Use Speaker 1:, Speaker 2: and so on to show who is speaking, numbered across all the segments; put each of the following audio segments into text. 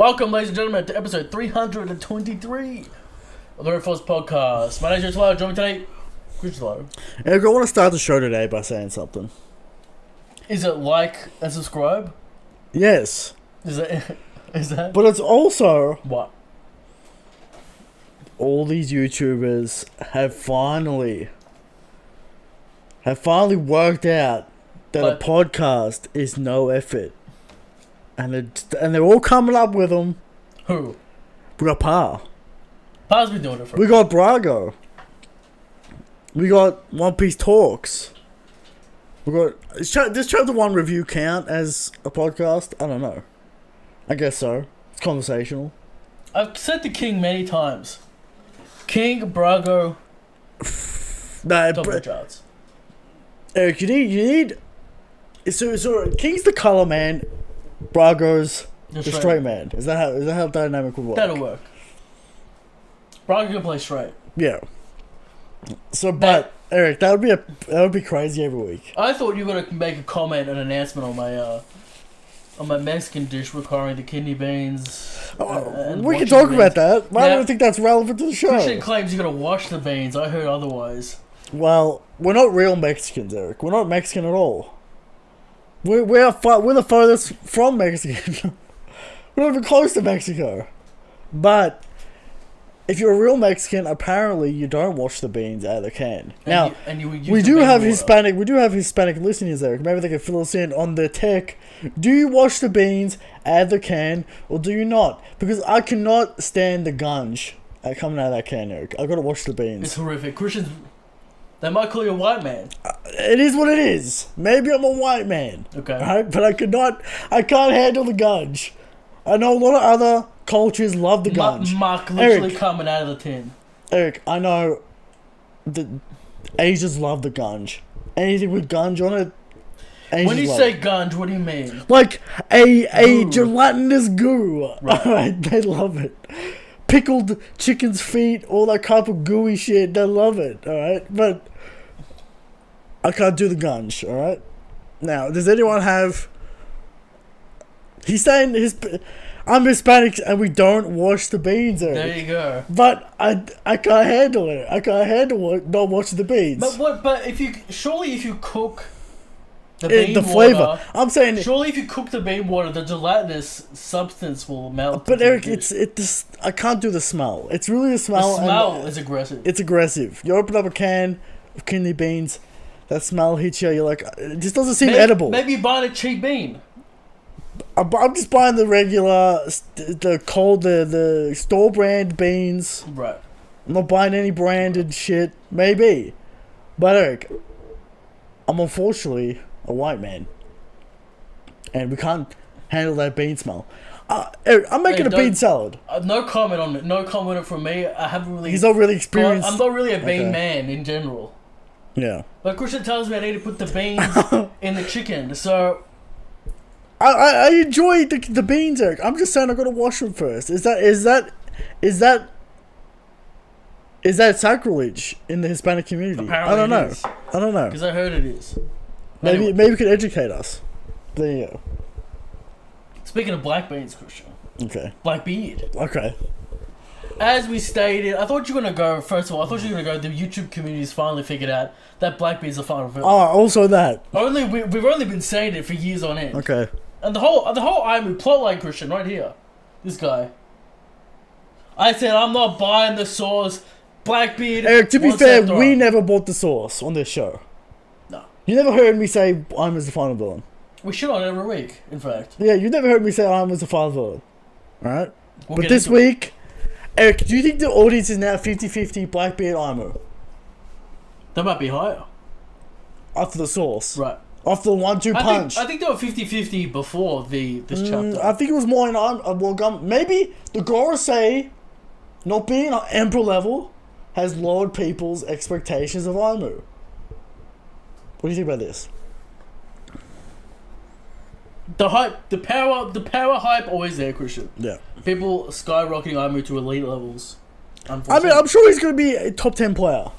Speaker 1: Welcome, ladies and gentlemen, to episode 323 of the Red Force Podcast. My name is Joe. Join me today, Chris Lowe.
Speaker 2: Eric, I want to start the show today by saying something.
Speaker 1: Is it like and subscribe?
Speaker 2: Yes.
Speaker 1: Is that?
Speaker 2: But it's also
Speaker 1: What?
Speaker 2: all these YouTubers have finally worked out that a podcast is no effort. And they're all coming up with them.
Speaker 1: Who?
Speaker 2: We got Pa.
Speaker 1: Pa's been doing it for
Speaker 2: We got Brago. We got One Piece Talks. We got... Does Chapter 1 review count as a podcast? I don't know. I guess so. It's conversational.
Speaker 1: I've said the King many times. King, Brago, top of the charts.
Speaker 2: Eric, you need... So King's the color man. Brago's the straight man. Is that how dynamic would work?
Speaker 1: That'll work. Brago can play straight.
Speaker 2: Yeah. So, but Eric, that would be crazy every week.
Speaker 1: I thought you were gonna make a comment, an announcement on my Mexican dish requiring the kidney beans.
Speaker 2: We can talk about that. I don't think that's relevant to the show.
Speaker 1: Christian claims you gotta wash the beans. I heard otherwise.
Speaker 2: Well, we're not real Mexicans, Eric. We're not Mexican at all. We're the furthest from Mexico. We're not even close to Mexico. But if you're a real Mexican, apparently you don't wash the beans out of the can. We do have Hispanic listeners, Eric. Maybe they can fill us in on the tech. Do you wash the beans out of the can, or do you not? Because I cannot stand the gunge coming out of that can, Eric. I gotta wash the beans.
Speaker 1: It's horrific. Christians, they might call you a white man.
Speaker 2: It is what it is. Maybe I'm a white man.
Speaker 1: Okay.
Speaker 2: Right? But I can't handle the gunge. I know a lot of other cultures love the gunge.
Speaker 1: Mark literally Eric, coming out of the tin.
Speaker 2: Eric, I know the Asians love the gunge. Anything with gunge on it, Asians
Speaker 1: when you say gunge, what do you mean?
Speaker 2: Like a gelatinous goo. Right. Alright, they love it. Pickled chicken's feet, all that type of gooey shit, they love it. Alright? But I can't do the gunge, alright? Now, does anyone have... He's saying I'm Hispanic and we don't wash the beans, Eric.
Speaker 1: There you go.
Speaker 2: But I can't handle it. I can't handle not washing the beans.
Speaker 1: But if you cook the bean
Speaker 2: flavor.
Speaker 1: water,
Speaker 2: I'm saying
Speaker 1: surely if you cook the bean water, the gelatinous substance will melt.
Speaker 2: But Eric, I can't do the smell. It's really the smell.
Speaker 1: The smell is aggressive.
Speaker 2: It's aggressive. You open up a can of kidney beans, that smell hits you. You're like, it just doesn't seem edible.
Speaker 1: Maybe you buy a cheap bean.
Speaker 2: I'm just buying the regular, the store brand beans.
Speaker 1: Right.
Speaker 2: I'm not buying any branded shit. Maybe. But Eric, I'm unfortunately a white man. And we can't handle that bean smell. Eric, I'm making a bean salad.
Speaker 1: No comment on it. No comment from me. I haven't really...
Speaker 2: He's not really experienced.
Speaker 1: I'm not really a bean man in general.
Speaker 2: Yeah.
Speaker 1: But Christian tells me I need to put the beans in the chicken, so...
Speaker 2: I enjoy the beans, Eric. I'm just saying I gotta wash them first. Is that sacrilege in the Hispanic community?
Speaker 1: Apparently
Speaker 2: I don't know.
Speaker 1: Is.
Speaker 2: I don't know.
Speaker 1: Because I heard it is.
Speaker 2: Maybe you could educate us. There you go.
Speaker 1: Speaking of black beans, Christian.
Speaker 2: Okay.
Speaker 1: Blackbeard.
Speaker 2: Okay.
Speaker 1: As we stated, I thought you were gonna go. First of all, I thought you were gonna go. The YouTube community's finally figured out that Blackbeard's the final villain.
Speaker 2: Oh, also that.
Speaker 1: We've only been saying it for years on end.
Speaker 2: Okay.
Speaker 1: And the whole Aimu plotline, Christian, right here. This guy. I said I'm not buying the sauce. Blackbeard.
Speaker 2: Eric, to be fair, we never bought the sauce on this show.
Speaker 1: No.
Speaker 2: You never heard me say Aimu's the final villain.
Speaker 1: We shit on it every week, in fact.
Speaker 2: Yeah, you never heard me say Aimu's the final villain. Alright? But this week, Eric, do you think the audience is now 50-50 Blackbeard Aimu?
Speaker 1: That might be higher.
Speaker 2: After the sauce.
Speaker 1: Right.
Speaker 2: After the 1-2 punch.
Speaker 1: I think they were 50-50 before this chapter.
Speaker 2: I think it was more in maybe the Gorosei, not being on Emperor level, has lowered people's expectations of Aimu. What do you think about this?
Speaker 1: The hype, the power hype, always there, Christian.
Speaker 2: Yeah.
Speaker 1: People skyrocketing Aimu to elite levels.
Speaker 2: I mean, I'm sure he's going to be a top 10 player.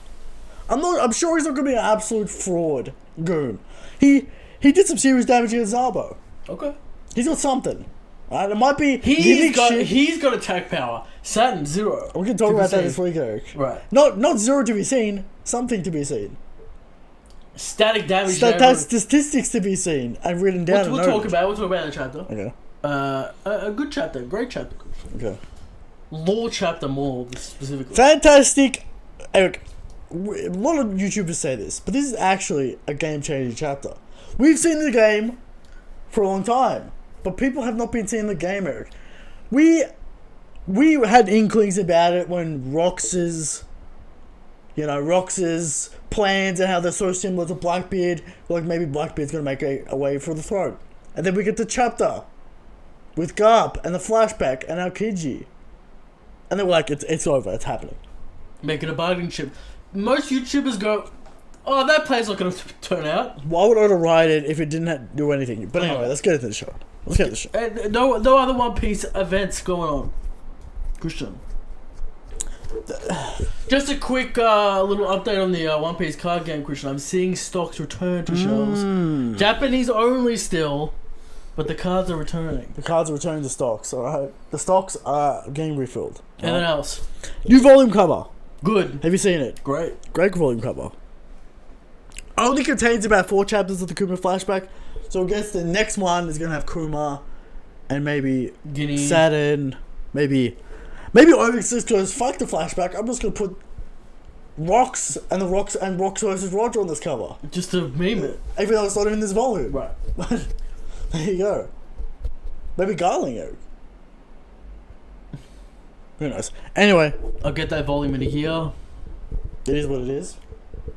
Speaker 2: I'm sure he's not going to be an absolute fraud goon. He did some serious damage against Zabo.
Speaker 1: Okay.
Speaker 2: He's got something. It might be
Speaker 1: He's got attack power. Saturn 0.
Speaker 2: We can talk about that this week, Eric.
Speaker 1: Right.
Speaker 2: Not 0 to be seen. Something to be seen.
Speaker 1: Static damage.
Speaker 2: Statistics to be seen and written down.
Speaker 1: We'll talk about the chapter.
Speaker 2: Okay.
Speaker 1: A good chapter, great chapter.
Speaker 2: Okay.
Speaker 1: Lore chapter more specifically.
Speaker 2: Fantastic, Eric. A lot of YouTubers say this, but this is actually a game-changing chapter. We've seen the game for a long time, but people have not been seeing the game, Eric. We had inklings about it when Rox's plans and how they're so similar to Blackbeard. Like maybe Blackbeard's gonna make a way for the throne, and then we get the chapter with Garp and the flashback and Aokiji, and then we're like, it's over, it's happening.
Speaker 1: Making a bargaining chip. Most YouTubers go, oh, that play's not going to turn out.
Speaker 2: Why would Oda write it if it didn't do anything? But anyway, let's get into the show.
Speaker 1: No other One Piece events going on. Christian. Just a quick little update on the One Piece card game, Christian. I'm seeing stocks return to shelves. Japanese only still, but the cards are returning.
Speaker 2: The cards are returning to stocks, alright? The stocks are getting refilled.
Speaker 1: Anything else?
Speaker 2: New volume cover.
Speaker 1: Good.
Speaker 2: Have you seen it?
Speaker 1: Great.
Speaker 2: Great volume cover. Only contains about 4 chapters of the Kuma flashback, so I guess the next one is gonna have Kuma and maybe
Speaker 1: Guinea.
Speaker 2: Saturn, maybe Oryx just goes, fuck the flashback, I'm just gonna put Rocks versus Roger on this cover.
Speaker 1: Just to meme it.
Speaker 2: Even though it's not in this volume.
Speaker 1: Right.
Speaker 2: There you go. Maybe Garling, Eric. Who knows? Anyway.
Speaker 1: I'll get that volume in a year.
Speaker 2: It is what it is.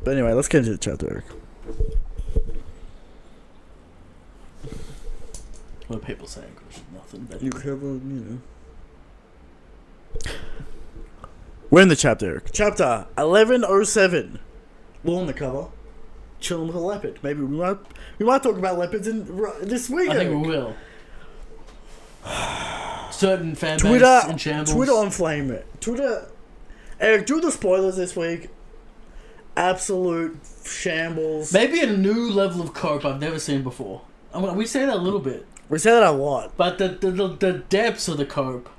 Speaker 2: But anyway, let's get into the chapter, Eric.
Speaker 1: What are people saying, Christian? Nothing. But
Speaker 2: You know. We're in the chapter, Eric. Chapter 1107. We're on the cover. Chilling with a leopard. Maybe we might talk about leopards this week,
Speaker 1: I
Speaker 2: Eric.
Speaker 1: think we will. Certain fan
Speaker 2: Twitter
Speaker 1: base in shambles.
Speaker 2: Twitter on flame it. Twitter. Eric, do the spoilers this week. Absolute shambles.
Speaker 1: Maybe a new level of cope I've never seen before. I mean, we say that a little bit.
Speaker 2: We say that a lot.
Speaker 1: But the depths of the cope.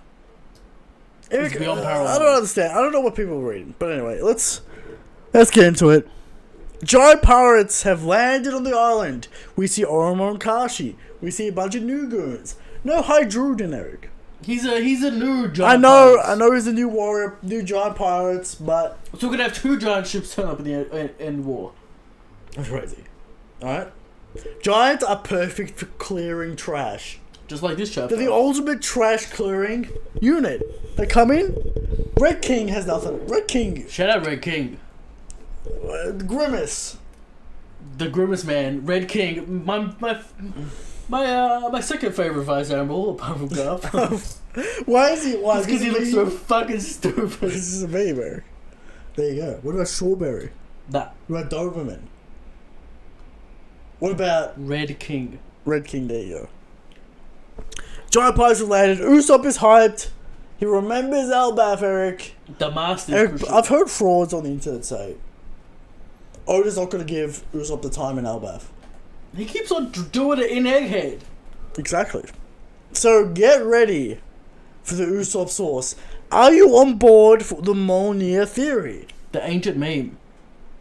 Speaker 2: Eric,
Speaker 1: is beyond parallel.
Speaker 2: I don't understand. I don't know what people are reading. But anyway, let's get into it. Giant pirates have landed on the island. We see Oromo and Kashi. We see a bunch of new goons. No Hydruden, Eric.
Speaker 1: He's a new giant pirate.
Speaker 2: I know he's a new warrior, new giant pirates, but...
Speaker 1: So we're going to have 2 giant ships turn up in the end war.
Speaker 2: That's crazy. Alright? Giants are perfect for clearing trash.
Speaker 1: Just like this chapter.
Speaker 2: They're the ultimate trash clearing unit. They come in, Red King has nothing. Red King...
Speaker 1: Shout out Red King.
Speaker 2: Grimace.
Speaker 1: The Grimace man. Red King. My second favorite Vice Admiral, apart from Garp.
Speaker 2: Why is he? Why?
Speaker 1: Because he looks so fucking stupid.
Speaker 2: This is a baby. There you go. What about Strawberry?
Speaker 1: That.
Speaker 2: What about Doberman? What about
Speaker 1: Red King?
Speaker 2: Red King, there you go. Giant Pirates related. Usopp is hyped. He remembers Elbaf, Eric.
Speaker 1: The master.
Speaker 2: Eric, I've heard frauds on the internet say Oda's not going to give Usopp the time in Elbaf.
Speaker 1: He keeps on doing it in Egghead.
Speaker 2: Exactly. So get ready for the Usopp source. Are you on board for the Mjolnir theory?
Speaker 1: The ancient meme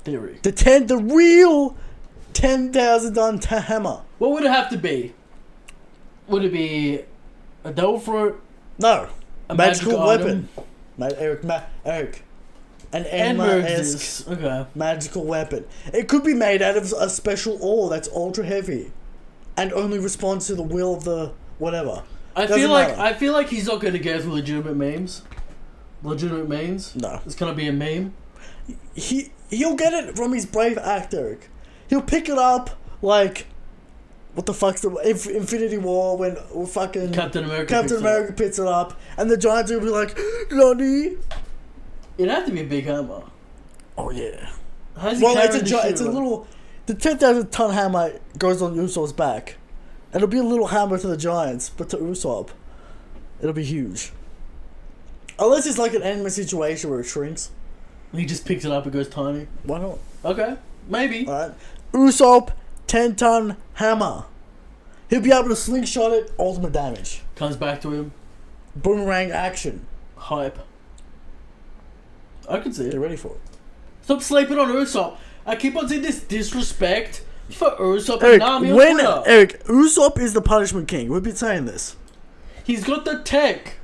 Speaker 1: theory.
Speaker 2: The real 10,000 ton hammer.
Speaker 1: What would it have to be? Would it be a devil fruit?
Speaker 2: No.
Speaker 1: A
Speaker 2: magical
Speaker 1: weapon?
Speaker 2: Eric. An Enma-esque magical weapon. It could be made out of a special ore that's ultra heavy and only responds to the will of the whatever.
Speaker 1: I feel like he's not going to go for legitimate memes. Legitimate memes?
Speaker 2: No.
Speaker 1: It's going to be a meme.
Speaker 2: He'll get it from his brave act, Eric. He'll pick it up like, what the fuck's the Infinity War when fucking
Speaker 1: Captain America
Speaker 2: picks it up and the Giants will be like, Lonnie.
Speaker 1: It'd have to be a big hammer.
Speaker 2: Oh yeah.
Speaker 1: How's he carrying this shit
Speaker 2: it's a little. The 10,000 ton hammer goes on Usopp's back. It'll be a little hammer to the Giants, but to Usopp, it'll be huge. Unless it's like an anime situation where it shrinks.
Speaker 1: He just picks it up and goes tiny.
Speaker 2: Why not?
Speaker 1: Okay, maybe.
Speaker 2: Alright. Usopp 10-ton hammer. He'll be able to slingshot it, ultimate damage.
Speaker 1: Comes back to him.
Speaker 2: Boomerang action.
Speaker 1: Hype. I can see it.
Speaker 2: Get ready for it.
Speaker 1: Stop sleeping on Usopp. I keep on seeing this disrespect for Usopp
Speaker 2: Eric,
Speaker 1: and Nami on Twitter.
Speaker 2: Eric, Usopp is the punishment king. We've been saying this.
Speaker 1: He's got the tech.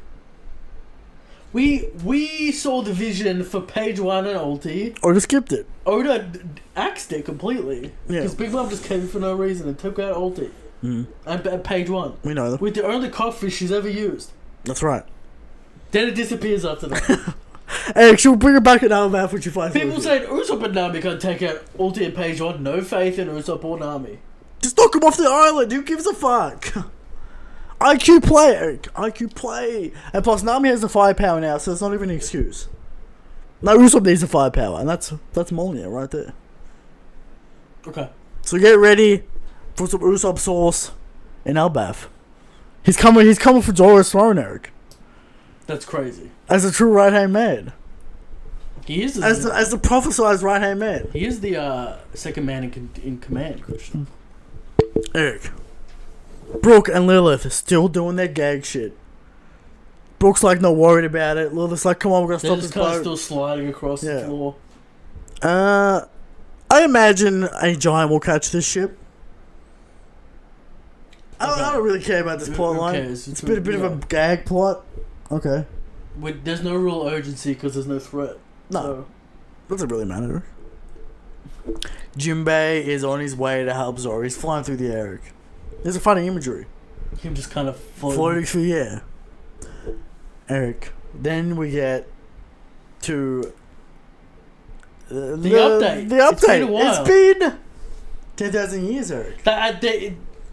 Speaker 1: We saw the vision for page 1 and ulti.
Speaker 2: Or just skipped it.
Speaker 1: Oda axed it completely.
Speaker 2: Yeah.
Speaker 1: Because Big Mom just came in for no reason and took out ulti. At page 1.
Speaker 2: We know that.
Speaker 1: With the only codfish she's ever used.
Speaker 2: That's right.
Speaker 1: Then it disappears after that.
Speaker 2: Eric, she'll bring it back in our map when she finds
Speaker 1: People saying Usopp and Nami can't take out ulti in page 1. No faith in Usopp or Nami.
Speaker 2: Just knock him off the island. Who gives a fuck? IQ play, Eric. IQ play. And plus, Nami has the firepower now, so it's not even an excuse. No, Usopp needs the firepower, and that's Molyneux right there.
Speaker 1: Okay.
Speaker 2: So get ready for some Usopp sauce in Elbaf. He's coming for Zoro's throne, Eric.
Speaker 1: That's crazy.
Speaker 2: As a true right-hand man.
Speaker 1: He is
Speaker 2: As the prophesized right-hand man.
Speaker 1: He is the second man in command, Christian.
Speaker 2: Eric. Brooke and Lilith are still doing their gag shit. Brooke's like not worried about it. Lilith's like, come on, we're gonna
Speaker 1: They're
Speaker 2: stop
Speaker 1: just
Speaker 2: this
Speaker 1: kind of
Speaker 2: boat.
Speaker 1: still sliding across the floor.
Speaker 2: I imagine a giant will catch this ship. I don't really care about this plot line. It's been a bit of a gag plot. Okay.
Speaker 1: There's no real urgency because there's no threat.
Speaker 2: No.
Speaker 1: So.
Speaker 2: Doesn't really matter. Jinbei is on his way to help Zoro. He's flying through the air, Eric. There's a funny imagery.
Speaker 1: Him just kind of
Speaker 2: floating through the air. Eric. Then we get to the
Speaker 1: update.
Speaker 2: The update.
Speaker 1: It's been a while.
Speaker 2: It's been 10,000 years, Eric.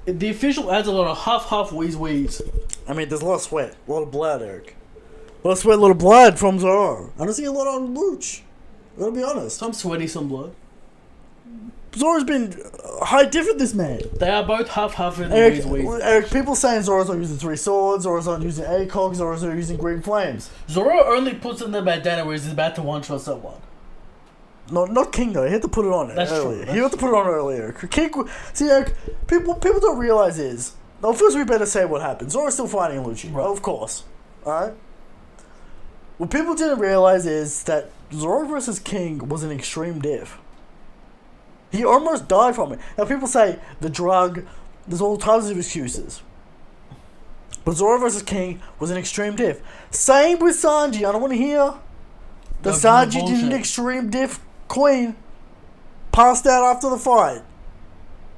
Speaker 1: The official adds a lot of half wheeze.
Speaker 2: I mean, there's a lot of sweat, a lot of blood, Eric. A lot of sweat, a lot of blood from Zoro. I don't see a lot on Lucci. I gotta be honest.
Speaker 1: Some sweaty, some blood.
Speaker 2: Zoro's been high different, this man.
Speaker 1: They are both half in
Speaker 2: Eric,
Speaker 1: wheeze.
Speaker 2: Eric, people saying Zoro's not using 3 swords, Zoro's not using ACOG, Zoro's not using green flames.
Speaker 1: Zoro only puts in the bandana where he's about to one-shot someone.
Speaker 2: No, not King though. He had to put it on
Speaker 1: That's
Speaker 2: earlier.
Speaker 1: true.
Speaker 2: He had to put it on earlier. King, see, Eric, people don't realize is. Now, first we better say what happened. Zoro's still fighting Lucci,
Speaker 1: Right.
Speaker 2: of course. All right. What people didn't realize is that Zoro versus King was an extreme diff. He almost died from it. Now people say the drug. There's all types of excuses. But Zoro versus King was an extreme diff. Same with Sanji. I don't want to hear that Sanji did an extreme diff. Queen passed out after the fight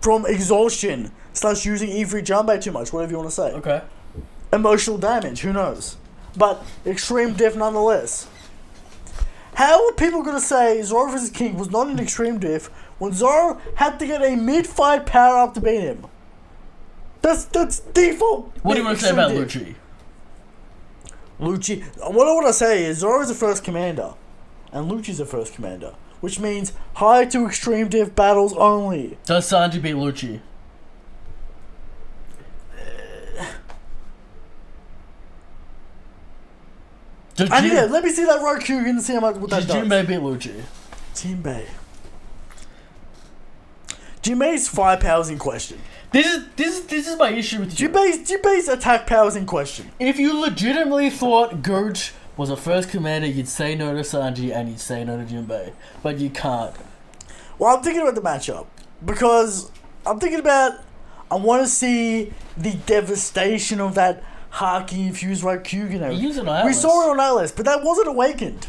Speaker 2: from exhaustion / using E3 Junbei too much, whatever you want to say.
Speaker 1: Okay.
Speaker 2: Emotional damage, who knows? But extreme diff nonetheless. How are people going to say Zoro vs. King was not an extreme diff when Zoro had to get a mid-fight power-up to beat him? That's default.
Speaker 1: What do you want to say about Lucci?
Speaker 2: Lucci. What I want to say is Zoro is the first commander, and Lucci's the first commander, which means high to extreme diff battles only.
Speaker 1: Does Sanji beat Lucci?
Speaker 2: Let me see that Rokugan and see how much what that does.
Speaker 1: Jinbei beat Lucci?
Speaker 2: Jinbei's firepower's in question.
Speaker 1: This is my issue with you.
Speaker 2: Jinbei's attack power's in question.
Speaker 1: If you legitimately thought Gurch was a first commander, you'd say no to Sanji and you'd say no to Jinbei. But you can't.
Speaker 2: Well, I'm thinking about the matchup. Because I'm thinking about... I want to see the devastation of that Haki infused Rokugan.
Speaker 1: He used an Atlas.
Speaker 2: We saw it on Atlas, but that wasn't awakened.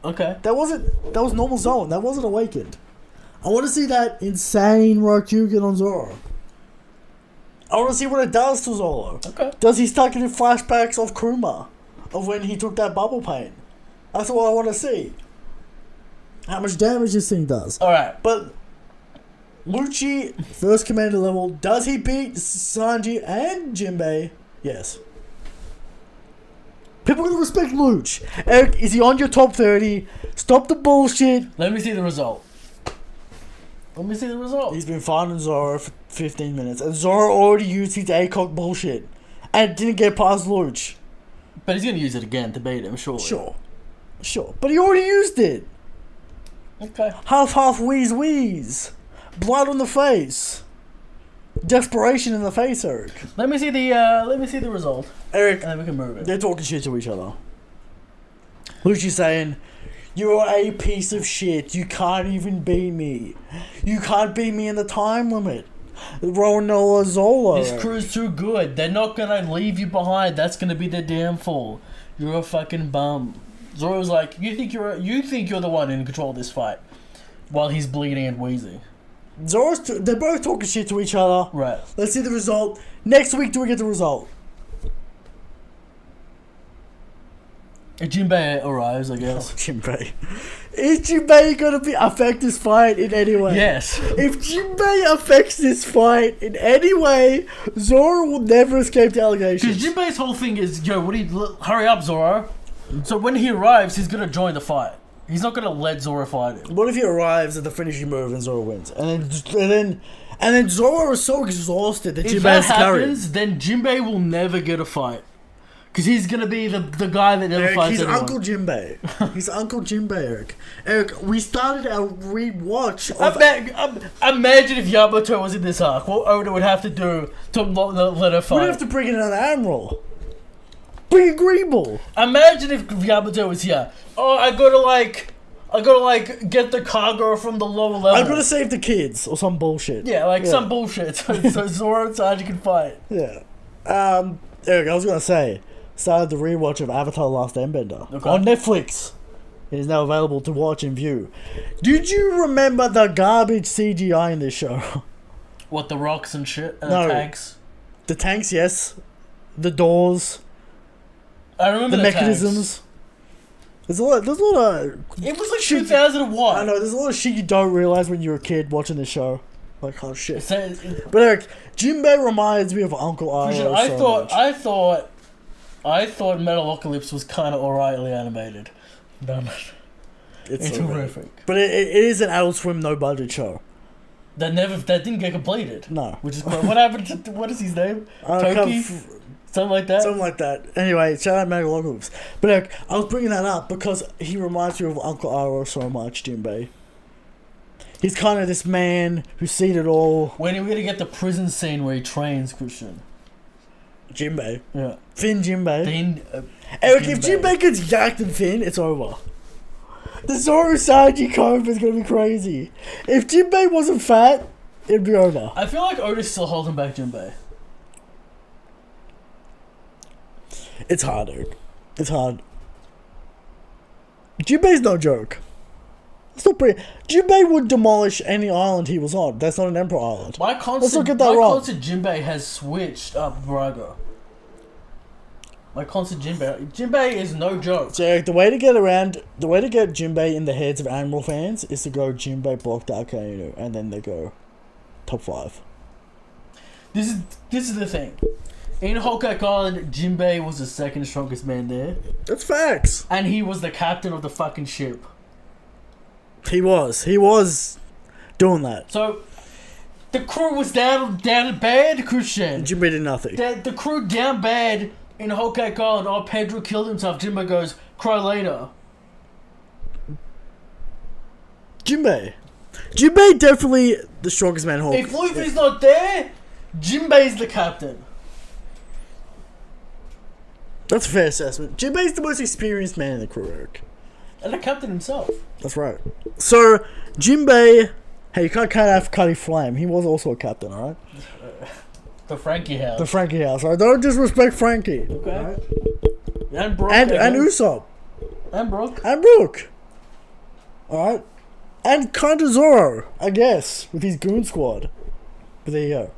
Speaker 1: Okay.
Speaker 2: That was normal zone. That wasn't awakened. I want to see that insane Rokugan on Zoro. I want to see what it does to Zoro.
Speaker 1: Okay.
Speaker 2: Does he start getting flashbacks of Kuma? Of when he took that bubble pain? That's what I want to see. How much damage this thing does.
Speaker 1: Alright.
Speaker 2: But Lucci, first commander level, does he beat Sanji and Jinbei? Yes. People are going to respect Lucci. Eric, is he on your top 30? Stop the bullshit.
Speaker 1: Let me see the result.
Speaker 2: He's been fighting Zoro for 15 minutes. And Zoro already used his ACOG bullshit. And didn't get past Lucci.
Speaker 1: But he's going to use it again to beat him, surely.
Speaker 2: Sure. But he already used it.
Speaker 1: Okay.
Speaker 2: Half wheeze. Blood on the face. Desperation in the face, Eric.
Speaker 1: Let me see the result,
Speaker 2: Eric,
Speaker 1: and then we can move it.
Speaker 2: they're talking shit to each other. Lucci saying, "You're a piece of shit. You can't even beat me. You can't beat me in the time limit." Ronella Zola.
Speaker 1: This crew's too good. They're not gonna leave you behind. That's gonna be their downfall. You're a fucking bum. Zoro's like, you think you're the one in control of this fight, while he's bleeding and wheezing.
Speaker 2: They're both talking shit to each other.
Speaker 1: Right.
Speaker 2: Let's see the result. Next week, do we get the result?
Speaker 1: Jinbei arrives, I guess.
Speaker 2: Jinbei. Is Jinbei gonna affect this fight in any way?
Speaker 1: Yes.
Speaker 2: If Jinbei affects this fight in any way, Zoro will never escape the allegations.
Speaker 1: Because Jinbei's whole thing is, hurry up, Zoro. So when he arrives, he's gonna join the fight. He's not gonna let Zoro fight him.
Speaker 2: What if he arrives at the finishing move and Zoro wins, and then Zoro is so exhausted that
Speaker 1: If
Speaker 2: Jinbei
Speaker 1: that
Speaker 2: has to carry him?
Speaker 1: happens, then Jinbei will never get a fight. Because he's gonna be the guy that never
Speaker 2: Eric,
Speaker 1: fights
Speaker 2: he's
Speaker 1: anyone.
Speaker 2: Uncle Jinbei. He's Uncle Jinbei, Eric. Eric, we started our rewatch of...
Speaker 1: Imagine if Yamato was in this arc. What Oda would have to do to let her fight.
Speaker 2: We'd have to bring in another admiral. Bring in Greenball.
Speaker 1: Imagine if Yamato was here. Oh, I gotta get the cargo from the lower level.
Speaker 2: I gotta save the kids or some bullshit.
Speaker 1: Yeah, some bullshit. So Zoro and Sanji can fight.
Speaker 2: Yeah. Eric, I was gonna say, started the rewatch of Avatar: Last Airbender on Netflix. It is now available to watch and view. Did you remember the garbage CGI in this show?
Speaker 1: What, the rocks and shit and
Speaker 2: No.
Speaker 1: the tanks?
Speaker 2: The tanks, yes. The doors.
Speaker 1: I remember
Speaker 2: The
Speaker 1: the
Speaker 2: mechanisms.
Speaker 1: tanks.
Speaker 2: There's a lot of...
Speaker 1: It was like
Speaker 2: shit.
Speaker 1: 2001.
Speaker 2: I know, there's a lot of shit you don't realize when you're a kid watching this show. Like, oh shit.
Speaker 1: So,
Speaker 2: But Eric, Jinbei reminds me of Uncle Iroh
Speaker 1: I
Speaker 2: so
Speaker 1: thought
Speaker 2: much.
Speaker 1: I thought Metalocalypse was kind of alrightly animated. No, it's
Speaker 2: so
Speaker 1: horrific.
Speaker 2: bad. But it is an Adult Swim no budget show.
Speaker 1: That didn't get completed.
Speaker 2: No.
Speaker 1: Which is what happened to what is his name? Toki? Something like that.
Speaker 2: Something like that. Anyway, shout out Metalocalypse. But Eric, I was bringing that up because he reminds me of Uncle Iroh so much, Jinbei. He's kind of this man who's seen it all.
Speaker 1: When are we gonna get the prison scene where he trains Christian?
Speaker 2: Jinbei.
Speaker 1: Yeah.
Speaker 2: Finn Jinbei.
Speaker 1: Then,
Speaker 2: Eric, if Jinbei gets yacked and Finn, it's over. The Zoro Sanji comp is gonna be crazy. If Jinbei wasn't fat, it'd be over.
Speaker 1: I feel like Oda's still holding back Jinbei.
Speaker 2: It's hard, Eric. It's hard. Jinbei's no joke. It's not pretty. Jinbei would demolish any island he was on. That's not an Emperor Island.
Speaker 1: My concept Jinbei has switched up Braga. My concept Jinbei is no joke.
Speaker 2: So Eric, the way to get Jinbei in the heads of Admiral fans is to go Jinbei block Akainu, and then they go top 5.
Speaker 1: This is the thing. In Hokage Island, Jinbei was the second strongest man there.
Speaker 2: That's facts.
Speaker 1: And he was the captain of the fucking ship.
Speaker 2: He was doing that.
Speaker 1: So, the crew was down bad, Christian.
Speaker 2: Jinbei did nothing.
Speaker 1: The crew down bad in Hokage Island. Oh, Pedro killed himself. Jinbei goes, cry later.
Speaker 2: Jinbei definitely the strongest man.
Speaker 1: If Luffy's not there, Jinbei's the captain.
Speaker 2: That's a fair assessment. Jinbei's the most experienced man in the crew, Eric.
Speaker 1: And the captain himself.
Speaker 2: That's right. So, Jinbei... Hey, you can't have Cuddy Flame. He was also a captain, alright?
Speaker 1: The Frankie house.
Speaker 2: The Frankie house, alright? Don't disrespect Frankie.
Speaker 1: Okay.
Speaker 2: Right?
Speaker 1: And Brook.
Speaker 2: And Usopp.
Speaker 1: And Brook.
Speaker 2: And Brook. Alright? And kind of Zoro, I guess, with his goon squad. But there you go.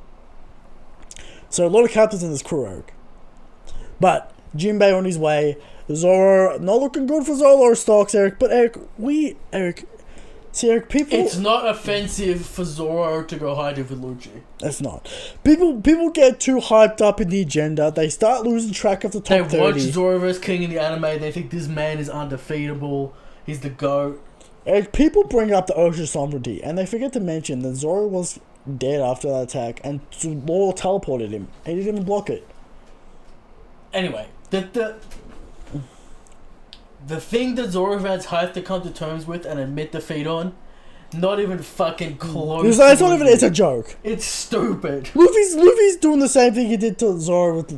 Speaker 2: So, a lot of captains in this crew, Eric. But, Jinbei on his way... Zoro, not looking good for Zoro stocks, Eric. But Eric, people...
Speaker 1: It's not offensive for Zoro to go hiding with Lucci.
Speaker 2: It's not. People get too hyped up in the agenda. They start losing track of the top 30.
Speaker 1: They watch Zoro vs. King in the anime. They think this man is undefeatable. He's the GOAT.
Speaker 2: Eric, people bring up the ocean sovereignty, and they forget to mention that Zoro was dead after that attack, and Law teleported him. He didn't even block it.
Speaker 1: Anyway, the thing that Zoro fans have to come to terms with and admit defeat on Not even fucking close.
Speaker 2: It's not even. It's a joke.
Speaker 1: It's stupid.
Speaker 2: Luffy's doing the same thing he did to Zoro with.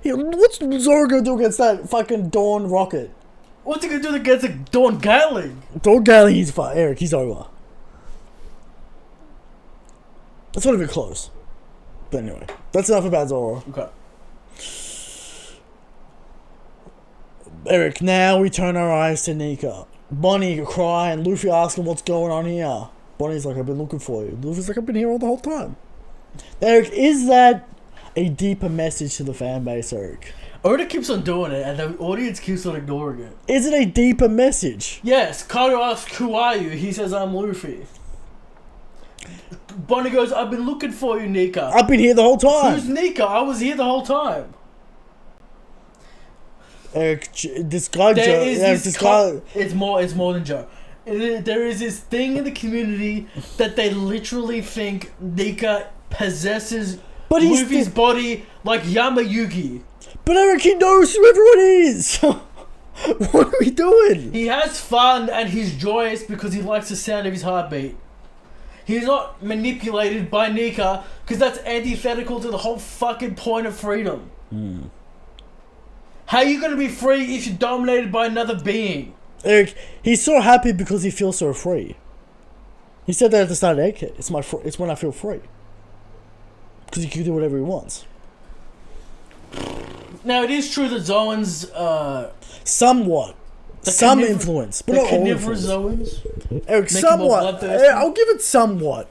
Speaker 2: What's Zoro gonna do against that fucking Dawn rocket?
Speaker 1: What's he gonna do against a Dawn Gatling?
Speaker 2: Dawn Gatling, he's fine. Eric, he's over. That's not even close. But anyway, that's enough about Zoro.
Speaker 1: Okay.
Speaker 2: Eric, now we turn our eyes to Nika. Bonnie crying, Luffy asking what's going on here. Bonnie's like, I've been looking for you. Luffy's like, I've been here all the whole time. Eric, is that a deeper message to the fan base, Eric?
Speaker 1: Oda keeps on doing it, and the audience keeps on ignoring it.
Speaker 2: Is it a deeper message?
Speaker 1: Yes, Kaido asks, who are you? He says, I'm Luffy. Bonnie goes, I've been looking for you, Nika.
Speaker 2: I've been here the whole time.
Speaker 1: Who's Nika? I was here the whole time.
Speaker 2: Eric, this guy Joe.
Speaker 1: It's more than Joe. There is this thing in the community that they literally think Nika possesses Luffy's body like Yamayugi.
Speaker 2: But Eric, he knows who everyone is. What are we doing?
Speaker 1: He has fun and he's joyous because he likes the sound of his heartbeat. He's not manipulated by Nika because that's antithetical to the whole fucking point of freedom. How are you going to be free if you're dominated by another being?
Speaker 2: Eric, he's so happy because he feels so free. He said that at the start of Egghead. It's when I feel free. Because he can do whatever he wants.
Speaker 1: Now, it is true that Zoans...
Speaker 2: somewhat. Some influence. But not all influence.
Speaker 1: Zoans?
Speaker 2: Eric, somewhat. I'll give it somewhat.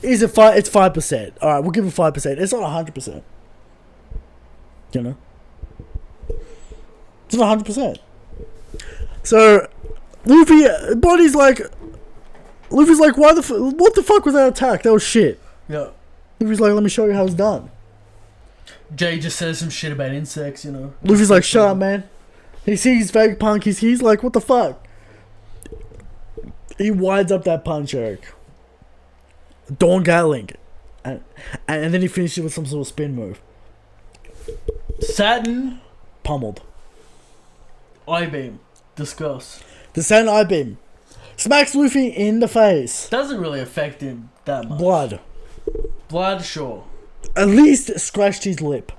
Speaker 2: It's 5%. Alright, we'll give it 5%. It's not 100%. You know? It's not 100%. So, Luffy's like, what the fuck was that attack? That was shit.
Speaker 1: Yeah.
Speaker 2: Luffy's like, let me show you how it's done.
Speaker 1: Jay just says some shit about insects, you know.
Speaker 2: Luffy's like, shut up, man. He sees Vegapunk, he's like, what the fuck? He winds up that punch, Eric. Dawn Gatling. And then he finishes with some sort of spin move.
Speaker 1: Saturn.
Speaker 2: Pummeled.
Speaker 1: I-beam. Discuss.
Speaker 2: The Saturn I-beam. Smacks Luffy in the face.
Speaker 1: Doesn't really affect him that much.
Speaker 2: Blood,
Speaker 1: sure.
Speaker 2: At least scratched his lip.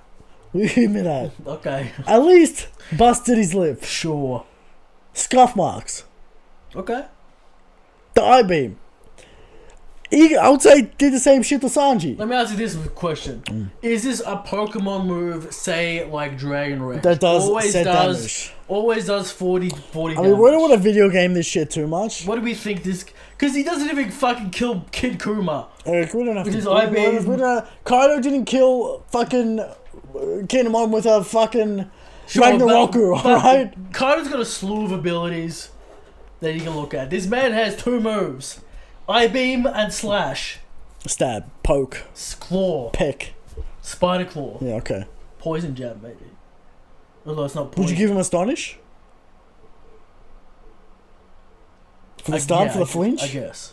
Speaker 2: We give me that.
Speaker 1: Okay.
Speaker 2: At least busted his lip.
Speaker 1: Sure.
Speaker 2: Scuff marks.
Speaker 1: Okay.
Speaker 2: The I-beam. I would say did the same shit to Sanji.
Speaker 1: Let me ask you this question. Is this a Pokemon move, say, like Dragon Red?
Speaker 2: That does damage.
Speaker 1: Always does 40
Speaker 2: I
Speaker 1: damage.
Speaker 2: mean, we don't want to video game this shit too much.
Speaker 1: What do we think this... Because he doesn't even fucking kill Kid Kuma.
Speaker 2: Eric, we don't have
Speaker 1: to...
Speaker 2: I-beam. Kaido didn't kill fucking Kinemon with a fucking Ragnaroku, alright?
Speaker 1: Kaido's got a slew of abilities that you can look at. This man has 2 moves. I-beam and slash.
Speaker 2: Stab. Poke.
Speaker 1: Claw.
Speaker 2: Peck.
Speaker 1: Spider claw.
Speaker 2: Yeah, okay.
Speaker 1: Poison jab, maybe. Although it's not poison.
Speaker 2: Would you give him Astonish? For the start, for the flinch?
Speaker 1: I guess.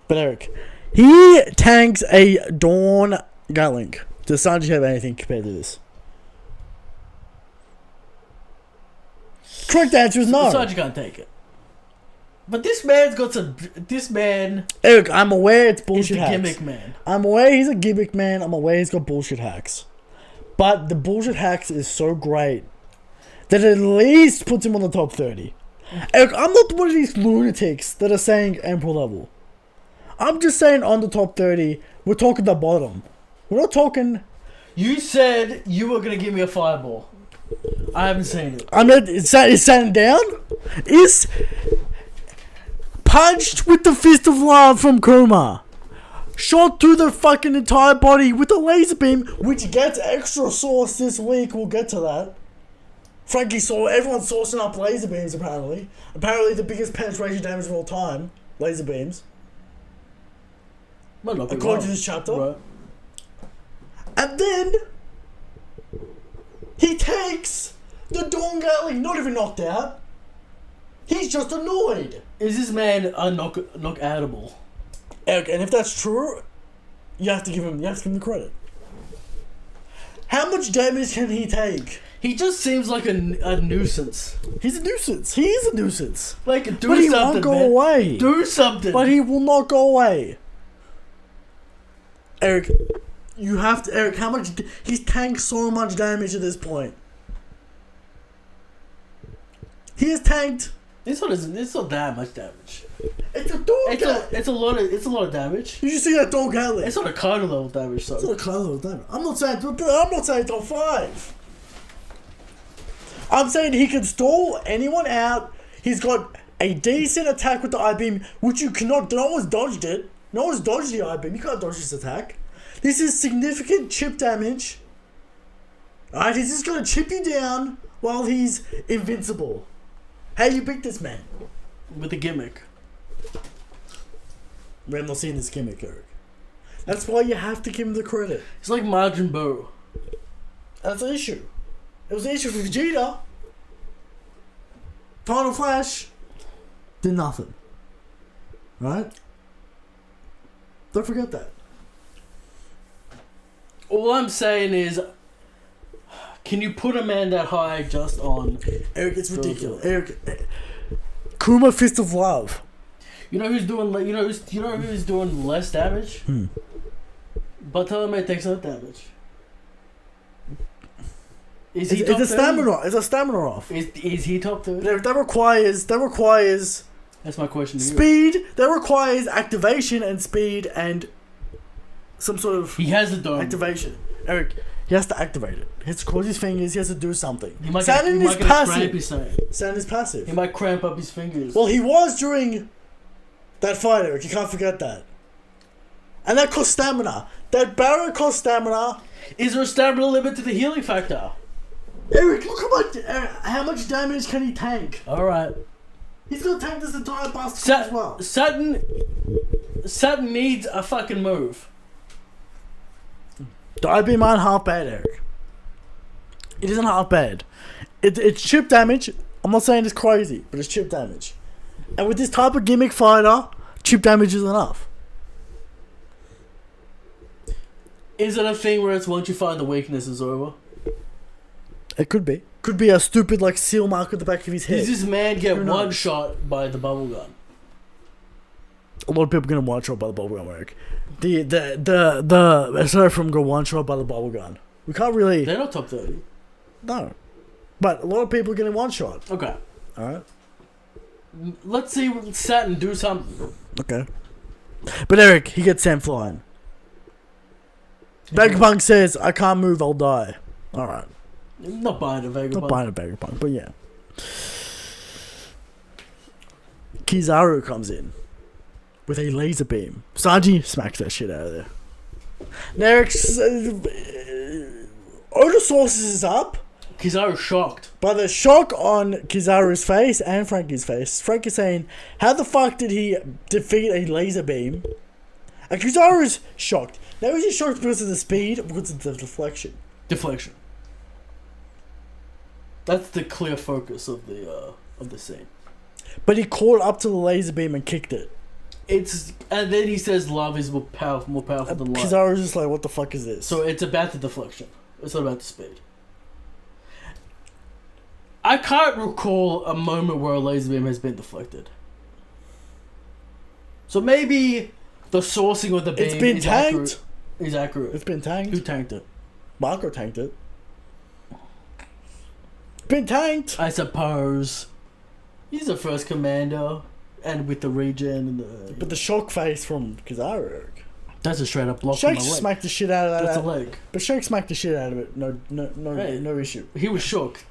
Speaker 2: But Eric, he tanks a Dawn Gatling. Does Sanji have anything compared to this? Correct answer is no.
Speaker 1: Sanji can't take it. But this man's got some... This man...
Speaker 2: Eric, I'm aware it's bullshit
Speaker 1: hacks.
Speaker 2: He's
Speaker 1: a gimmick man.
Speaker 2: I'm aware he's a gimmick man. I'm aware he's got bullshit hacks. But the bullshit hacks is so great that it at least puts him on the top 30. Eric, I'm not one of these lunatics that are saying Emperor level. I'm just saying on the top 30, we're talking the bottom. We're not talking...
Speaker 1: You said you were going to give me a fireball. I haven't seen it.
Speaker 2: I mean, is Saturn down? Is... Punched with the fist of love from Kuma. Shot through the fucking entire body with a laser beam, which gets extra sauce this week. We'll get to that. Frankie saw everyone's sourcing up laser beams apparently. Apparently the biggest penetration damage of all time. Laser beams. According to this chapter.
Speaker 1: Right. And
Speaker 2: then he takes the Dawn Gatling, not even knocked out. He's just annoyed.
Speaker 1: Is this man knock-outable?
Speaker 2: Eric, and if that's true, you have to give him the credit. How much damage can he take?
Speaker 1: He just seems like a nuisance.
Speaker 2: He's a nuisance. He is a nuisance.
Speaker 1: Like, do
Speaker 2: But he
Speaker 1: something,
Speaker 2: won't go
Speaker 1: man.
Speaker 2: away.
Speaker 1: Do something.
Speaker 2: But he will not go away. Eric, you have to. Eric, how much? He's tanked so much damage at this point. He has tanked.
Speaker 1: It's not that much damage.
Speaker 2: It's a dog.
Speaker 1: It's a lot of damage.
Speaker 2: You should see that dog alley.
Speaker 1: It's not a card level damage, so.
Speaker 2: It's not a card level damage. I'm not saying top 5. I'm saying he can stall anyone out. He's got a decent attack with the I-beam, which you cannot. No one's dodged it. No one's dodged the I-beam. You can't dodge this attack. This is significant chip damage. Alright, he's just gonna chip you down while he's invincible. How you beat this man?
Speaker 1: With a gimmick.
Speaker 2: We have not seen this gimmick, Eric. That's why you have to give him the credit.
Speaker 1: It's like Majin Buu.
Speaker 2: That's an issue. It was an issue for Vegeta. Final Flash did nothing. Right? Don't forget that.
Speaker 1: All I'm saying is, can you put a man that high just on...
Speaker 2: Eric, it's ridiculous. Eric, Kuma Fist of Love.
Speaker 1: You know who's doing less damage? Bartolome takes no damage. Is he
Speaker 2: it's a stamina. It's a stamina off.
Speaker 1: Is he top 3?
Speaker 2: That requires.
Speaker 1: That's my question to you.
Speaker 2: Speed. That requires activation and speed and some sort of.
Speaker 1: He has the dome.
Speaker 2: Activation. Eric, he has to activate it. He has to cross his fingers. He has to do something.
Speaker 1: Saturn is passive.
Speaker 2: Saturn is passive.
Speaker 1: He might cramp up his fingers.
Speaker 2: Well, he was during that fight, Eric. You can't forget that. And that cost stamina. That barrel cost stamina.
Speaker 1: Is there a stamina limit to the healing factor?
Speaker 2: Eric, look how much damage can he tank?
Speaker 1: Alright.
Speaker 2: He's gonna tank this entire bastard as well.
Speaker 1: Saturn needs a fucking move.
Speaker 2: The I-beam aren't half bad, Eric. It isn't half bad. It's chip damage. I'm not saying it's crazy, but it's chip damage. And with this type of gimmick fighter, chip damage is enough.
Speaker 1: Is it a thing where it's once you find the weakness is over?
Speaker 2: It could be. Could be a stupid like seal mark at the back of his head.
Speaker 1: Does this man get one shot by the bubble gun?
Speaker 2: A lot of people get one shot by the bubble gun, Eric. The sorry from go one shot by the bubble gun. We can't really.
Speaker 1: They're not top 30.
Speaker 2: No, but a lot of people are getting one shot.
Speaker 1: Okay.
Speaker 2: All right.
Speaker 1: Let's see Saturn do something.
Speaker 2: Okay. But Eric, he gets sent flying. Vegapunk says, "I can't move. I'll die." All right.
Speaker 1: Not buying a Vegapunk.
Speaker 2: Not buying a Vegapunk, but yeah. Kizaru comes in with a laser beam. Sanji smacks that shit out of there. Now Eric's Otosaurus is up.
Speaker 1: Kizaru's shocked.
Speaker 2: By the shock on Kizaru's face and Frankie's face. Frankie's saying, how the fuck did he defeat a laser beam? And Kizaru's shocked. Now is he shocked because of the speed or because of the deflection?
Speaker 1: Deflection. That's the clear focus of the scene.
Speaker 2: But he caught up to the laser beam and kicked it.
Speaker 1: And then he says love is more powerful than light.
Speaker 2: Kizaru's just like, what the fuck is this?
Speaker 1: So it's about the deflection. It's not about the speed. I can't recall a moment where a laser beam has been deflected. So maybe the sourcing of the beam
Speaker 2: is
Speaker 1: accurate.
Speaker 2: It's been tanked.
Speaker 1: Who tanked it?
Speaker 2: Marco tanked it. Been tanked.
Speaker 1: I suppose. He's the first commander, and with the regen and the.
Speaker 2: But the shock face from Kizaru, Eric.
Speaker 1: That's a straight up block.
Speaker 2: Shake smacked the shit out of that.
Speaker 1: That's a leg.
Speaker 2: But Shake smacked the shit out of it. No issue.
Speaker 1: He was shook.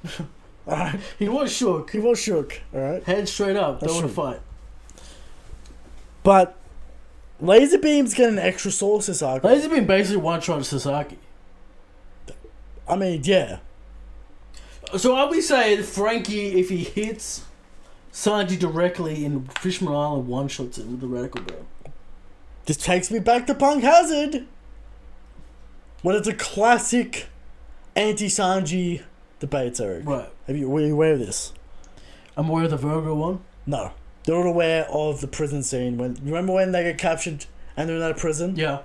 Speaker 2: Alright.
Speaker 1: He was shook.
Speaker 2: He was shook. Alright.
Speaker 1: Head straight up. Don't want to fight.
Speaker 2: But laser beams get an extra source, Sasaki.
Speaker 1: Laser beam basically one shot Sasaki.
Speaker 2: I mean, yeah.
Speaker 1: So are we saying Frankie, if he hits Sanji directly in Fishman Island, one shots him with the radical beam?
Speaker 2: This takes me back to Punk Hazard. When it's a classic anti-Sanji debate, Eric.
Speaker 1: Right.
Speaker 2: Were you aware of this?
Speaker 1: I'm aware of the Virgo one.
Speaker 2: No. They're not aware of the prison scene. You remember when they get captured and they're in that prison?
Speaker 1: Yeah.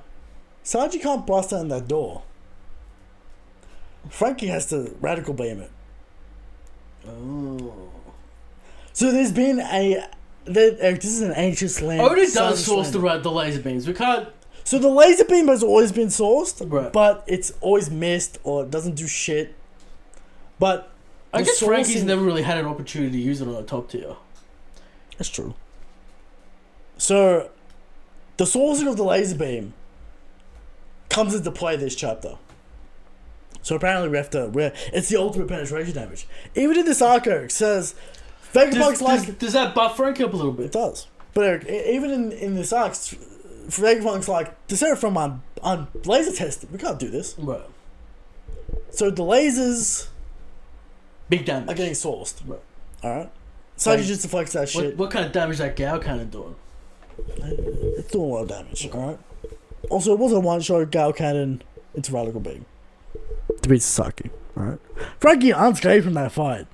Speaker 2: Sanji can't blast down that door. Frankie has to radical beam it.
Speaker 1: Oh.
Speaker 2: So there's been this is an ancient land.
Speaker 1: Oda does source the laser beams. We can't.
Speaker 2: So the laser beam has always been sourced,
Speaker 1: Right.
Speaker 2: but it's always missed or it doesn't do shit. But
Speaker 1: I guess Frankie's never really had an opportunity to use it on a top tier.
Speaker 2: That's true. So the sourcing of the laser beam comes into play this chapter. So apparently it's the ultimate penetration damage. Even in this arc, Eric says Vegapunk's
Speaker 1: does that buff Frankie up a little bit?
Speaker 2: It does. But Eric, even in this arc, Vegapunk's like, the Seraphim on laser tested. We can't do this.
Speaker 1: Right.
Speaker 2: So the lasers
Speaker 1: Big damage.
Speaker 2: are getting sourced.
Speaker 1: Right.
Speaker 2: Alright. Sanji just deflects that shit.
Speaker 1: What kind of damage that Gao cannon doing?
Speaker 2: It's doing a lot of damage, alright? Also, it was a one-shot Gao cannon into radical beam. To beat Sasaki, alright? Frankie unscathed from that fight.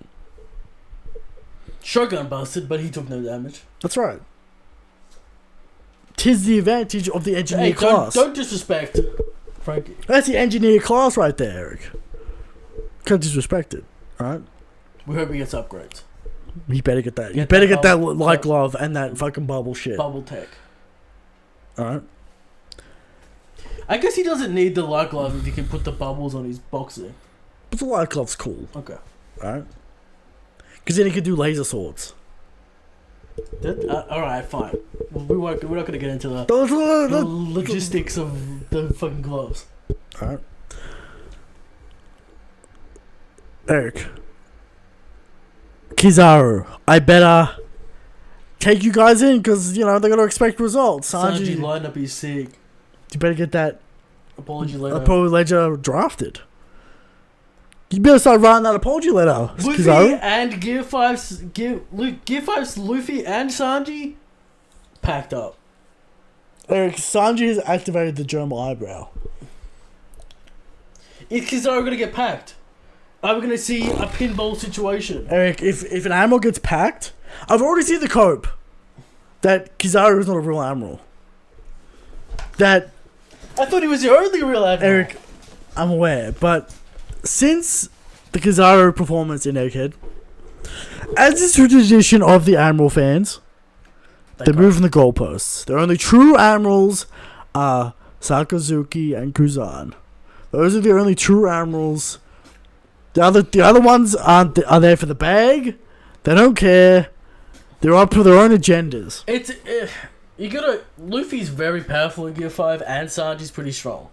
Speaker 1: Shotgun busted, but he took no damage.
Speaker 2: That's right. Tis the advantage of the engineer class.
Speaker 1: Don't disrespect Frankie.
Speaker 2: That's the engineer class right there, Eric. Can't disrespect it, alright?
Speaker 1: We hope he gets upgrades.
Speaker 2: You better get that. You better get that light glove and that fucking bubble shit.
Speaker 1: Bubble tech.
Speaker 2: Alright?
Speaker 1: I guess he doesn't need the light glove if he can put the bubbles on his boxer.
Speaker 2: But the light glove's cool,
Speaker 1: Okay.
Speaker 2: alright? Because then he can do laser swords.
Speaker 1: Alright, fine. We're not going to get into the
Speaker 2: The
Speaker 1: logistics of the fucking gloves.
Speaker 2: Alright. Eric. Kizaru, I better take you guys in because, you know, they're going to expect results.
Speaker 1: Sanji
Speaker 2: Sanji,
Speaker 1: lined up his sig.
Speaker 2: you better get that
Speaker 1: Apology letter.
Speaker 2: apology letter drafted. You better start writing that apology letter,
Speaker 1: Luffy
Speaker 2: Kizaru.
Speaker 1: and Gear 5's Luffy and Sanji packed up.
Speaker 2: Eric, Sanji has activated the German eyebrow.
Speaker 1: Is Kizaru going to get packed? Are we going to see a pinball situation?
Speaker 2: Eric, if an admiral gets packed, I've already seen the cope that Kizaru is not a real admiral. That
Speaker 1: I thought he was the only real admiral.
Speaker 2: Eric, I'm aware, but since the Kizaru performance in Egghead, as is the tradition of the Admiral fans, they're moving the goalposts. The only true admirals are Sakazuki and Kuzan. Those are the only true admirals. The other ones are there for the bag. They don't care. They're up for their own agendas.
Speaker 1: Luffy's very powerful in Gear 5 and Sanji's pretty strong.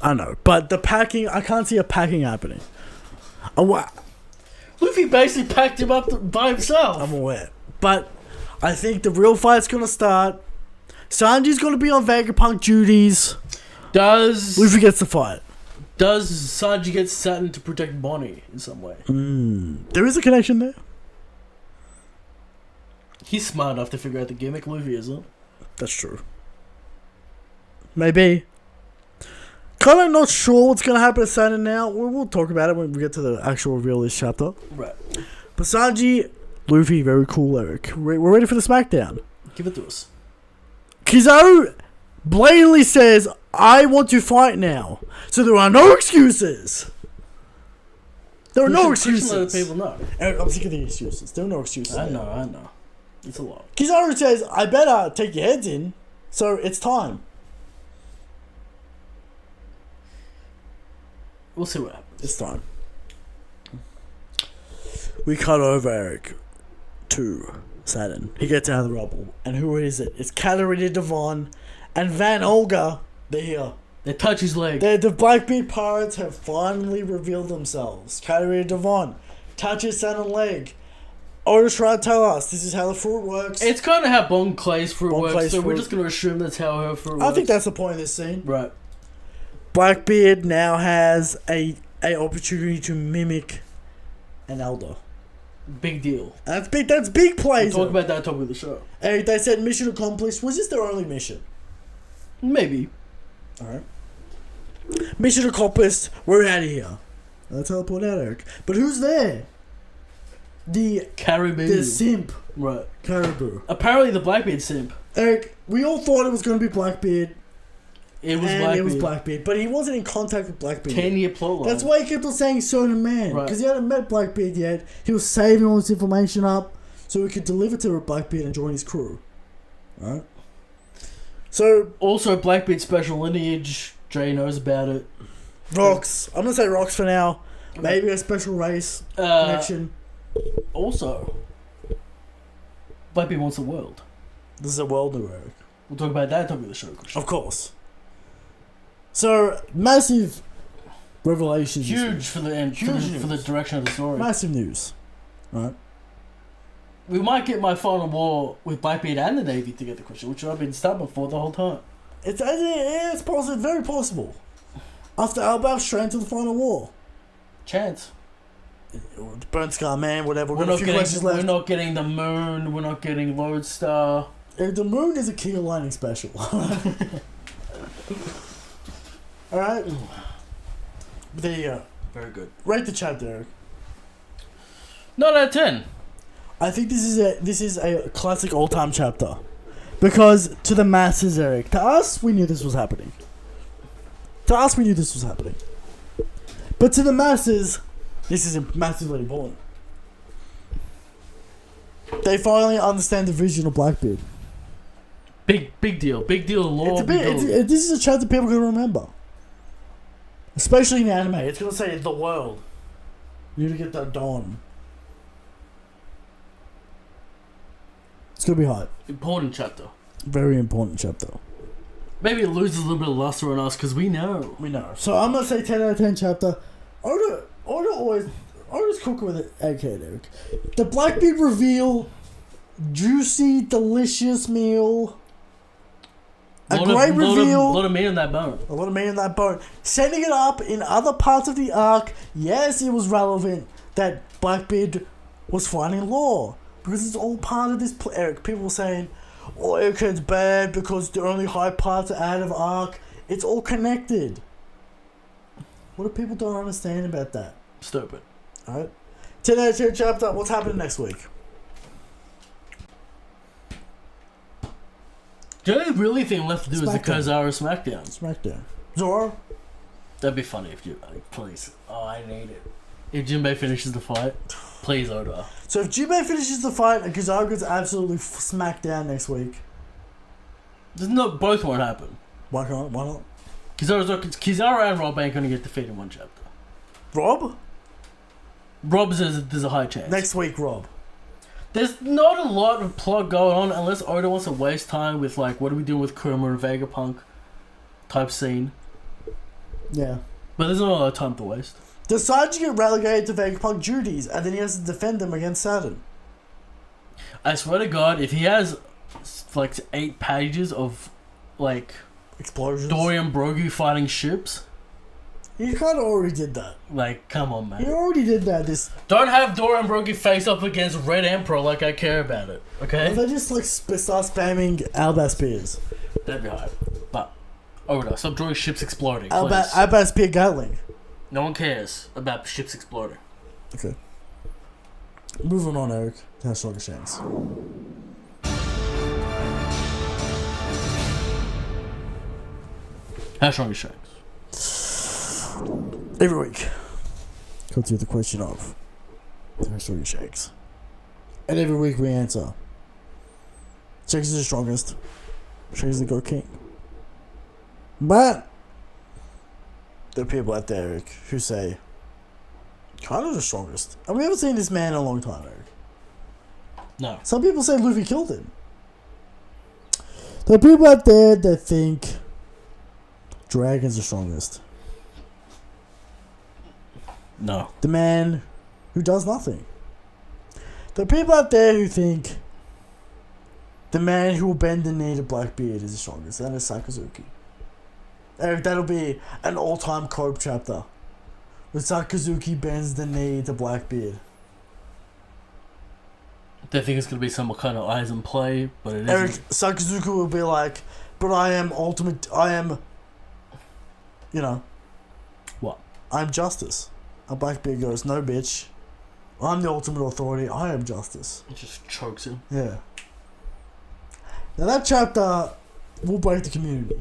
Speaker 2: I know, but the packing, I can't see a packing happening.
Speaker 1: Luffy basically packed him up by himself.
Speaker 2: I'm aware. But I think the real fight's going to start. Sanji's going to be on Vegapunk duties. Luffy gets the fight.
Speaker 1: Does Sanji get Saturn to protect Bonnie in some way?
Speaker 2: There is a connection there.
Speaker 1: He's smart enough to figure out the gimmick. Luffy isn't.
Speaker 2: That's true. Maybe. Kind of not sure what's going to happen to Saturn now. We'll talk about it when we get to the actual reveal of this chapter.
Speaker 1: Right.
Speaker 2: But Sanji, Luffy, very cool, Eric. We're ready for the SmackDown.
Speaker 1: Give it to us.
Speaker 2: Kizaru blatantly says, I want to fight now. So there are no excuses. There are no excuses.
Speaker 1: Let the people know.
Speaker 2: Eric, I'm sick of the excuses. There are no excuses.
Speaker 1: I know. It's a lot.
Speaker 2: Kizaru says, I better take your heads in. So it's time.
Speaker 1: We'll see what happens.
Speaker 2: It's time. We cut over Eric to Saturn. He gets out of the rubble. And who is it? It's Katarina Devon and Van Olga. They're here.
Speaker 1: They touch his leg.
Speaker 2: The Blackbeard pirates have finally revealed themselves. Katarina Devon touches Saturn's leg. Oda's trying to tell us this is how the fruit works.
Speaker 1: It's kind of how Bon Clay's fruit works, so we're just going to assume that's how her fruit works.
Speaker 2: I think that's the point of this scene.
Speaker 1: Right.
Speaker 2: Blackbeard now has a opportunity to mimic an elder.
Speaker 1: Big deal.
Speaker 2: That's big plays.
Speaker 1: We'll talk about that top of the show.
Speaker 2: Hey, they said mission accomplished. Was this their only mission?
Speaker 1: Maybe.
Speaker 2: Alright. Mission accomplished. We're out of here. That's how I put out, Eric. But who's there? The
Speaker 1: Caribou.
Speaker 2: The simp.
Speaker 1: Right.
Speaker 2: Caribou.
Speaker 1: Apparently the Blackbeard simp.
Speaker 2: Eric, we all thought it was going to be Blackbeard.
Speaker 1: It was
Speaker 2: and
Speaker 1: Blackbeard.
Speaker 2: it was Blackbeard. But he wasn't in contact with Blackbeard.
Speaker 1: 10-year plotline.
Speaker 2: That's why he kept on saying certain man. Because he hadn't met Blackbeard yet. He was saving all this information up so he could deliver to Blackbeard and join his crew. Right? So...
Speaker 1: Also, Blackbeard's special lineage. Jay knows about it.
Speaker 2: Rocks. I'm going to say rocks for now. Maybe a special race connection.
Speaker 1: Also, Blackbeard wants the world.
Speaker 2: This is a world new Eric.
Speaker 1: We'll talk about that at the top of the show.
Speaker 2: Of course. So, massive revelations.
Speaker 1: Huge for the end. For the direction of the story.
Speaker 2: Massive news. Right?
Speaker 1: We might get my final war with Blackbeard and the Navy to get the question, which I've been stubborn for the whole time.
Speaker 2: It's possible. Very possible. After Alba's straight to the final war.
Speaker 1: Chance.
Speaker 2: Burnt Scar Man, whatever.
Speaker 1: We're not getting the moon. We're not getting Lodestar.
Speaker 2: The moon is a King Lightning special. Alright? There you go.
Speaker 1: Very good.
Speaker 2: Rate the chat, Derek.
Speaker 1: 9 out of 10.
Speaker 2: I think this is a classic all-time chapter. Because to the masses, Eric, to us, we knew this was happening. But to the masses, this is massively important. They finally understand the vision of Blackbeard.
Speaker 1: Big deal. Big deal of lore.
Speaker 2: This is a chapter people can remember. Especially in anime. It's going to say the world. You need to get that done. It's going to be hard.
Speaker 1: Important chapter.
Speaker 2: Very important chapter.
Speaker 1: Maybe it loses a little bit of luster on us because we know.
Speaker 2: So I'm going to say 10 out of 10 chapter. I always cook with it. Okay, Eric. The Blackbeard reveal. Juicy, delicious meal. A great reveal.
Speaker 1: A lot of meat in that bone.
Speaker 2: A lot of meat in that bone. Setting it up in other parts of the arc. Yes, it was relevant that Blackbeard was finding Law. Because it's all part of this... Eric, people were saying, oh, Egghead's bad because the only high parts are out of arc. It's all connected. What do people don't understand about that?
Speaker 1: Stupid.
Speaker 2: Alright. 10 out of 10 chapter. What's happening next week?
Speaker 1: The only really thing left to do is the Kizaru Smackdown.
Speaker 2: Zoro?
Speaker 1: That'd be funny if you... please. Oh, I need it. If Jinbei finishes the fight, please, Oda.
Speaker 2: So if Jinbei finishes the fight and Kizaru gets absolutely smacked down next week...
Speaker 1: Both won't happen.
Speaker 2: Why not?
Speaker 1: Kizaru and Rob ain't gonna get defeated in one chapter.
Speaker 2: Rob?
Speaker 1: Rob says there's a high chance.
Speaker 2: Next week, Rob.
Speaker 1: There's not a lot of plot going on unless Oda wants to waste time with, like, what are we doing with Kurama and Vegapunk type scene.
Speaker 2: Yeah.
Speaker 1: But there's not a lot of time to waste.
Speaker 2: Does Sanji get relegated to Vegapunk duties and then he has to defend them against Saturn?
Speaker 1: I swear to God, if he has, like, 8 pages of, like...
Speaker 2: explosions?
Speaker 1: Dory and Brogy fighting ships...
Speaker 2: He kind of already did that.
Speaker 1: Like, come on, man.
Speaker 2: He already did that.
Speaker 1: Don't have Dora and Brogy face up against Red Emperor like I care about it, okay?
Speaker 2: They just, like, start spamming Albaz Spears.
Speaker 1: That'd be hard. But, Oda, stop drawing ships exploding,
Speaker 2: Albaz Spear Gatling.
Speaker 1: No one cares about ships exploding.
Speaker 2: Okay. Moving on, Eric. That's Stronger Shanks.
Speaker 1: How strong is Shanks?
Speaker 2: Every week, come to the question of how strong is Shanks, and every week we answer. Shanks is the strongest. Shanks is the Goat King. But there are people out there, Eric, who say kind of the strongest, and we haven't seen this man in a long time, Eric.
Speaker 1: No.
Speaker 2: Some people say Luffy killed him. There are people out there that think Dragon's the strongest.
Speaker 1: No.
Speaker 2: The man who does nothing. There are people out there who think the man who will bend the knee to Blackbeard is the strongest. That is Sakazuki. Eric, that'll be an all-time Cope chapter. Where Sakazuki bends the knee to Blackbeard.
Speaker 1: They think it's going to be some kind of eyes in play, but it isn't.
Speaker 2: Eric, Sakazuki will be like, but I am ultimate... You know...
Speaker 1: What?
Speaker 2: I'm justice. And Blackbeard goes, no bitch. I'm the ultimate authority. I am justice.
Speaker 1: It just chokes him.
Speaker 2: Yeah. Now that chapter will break the community.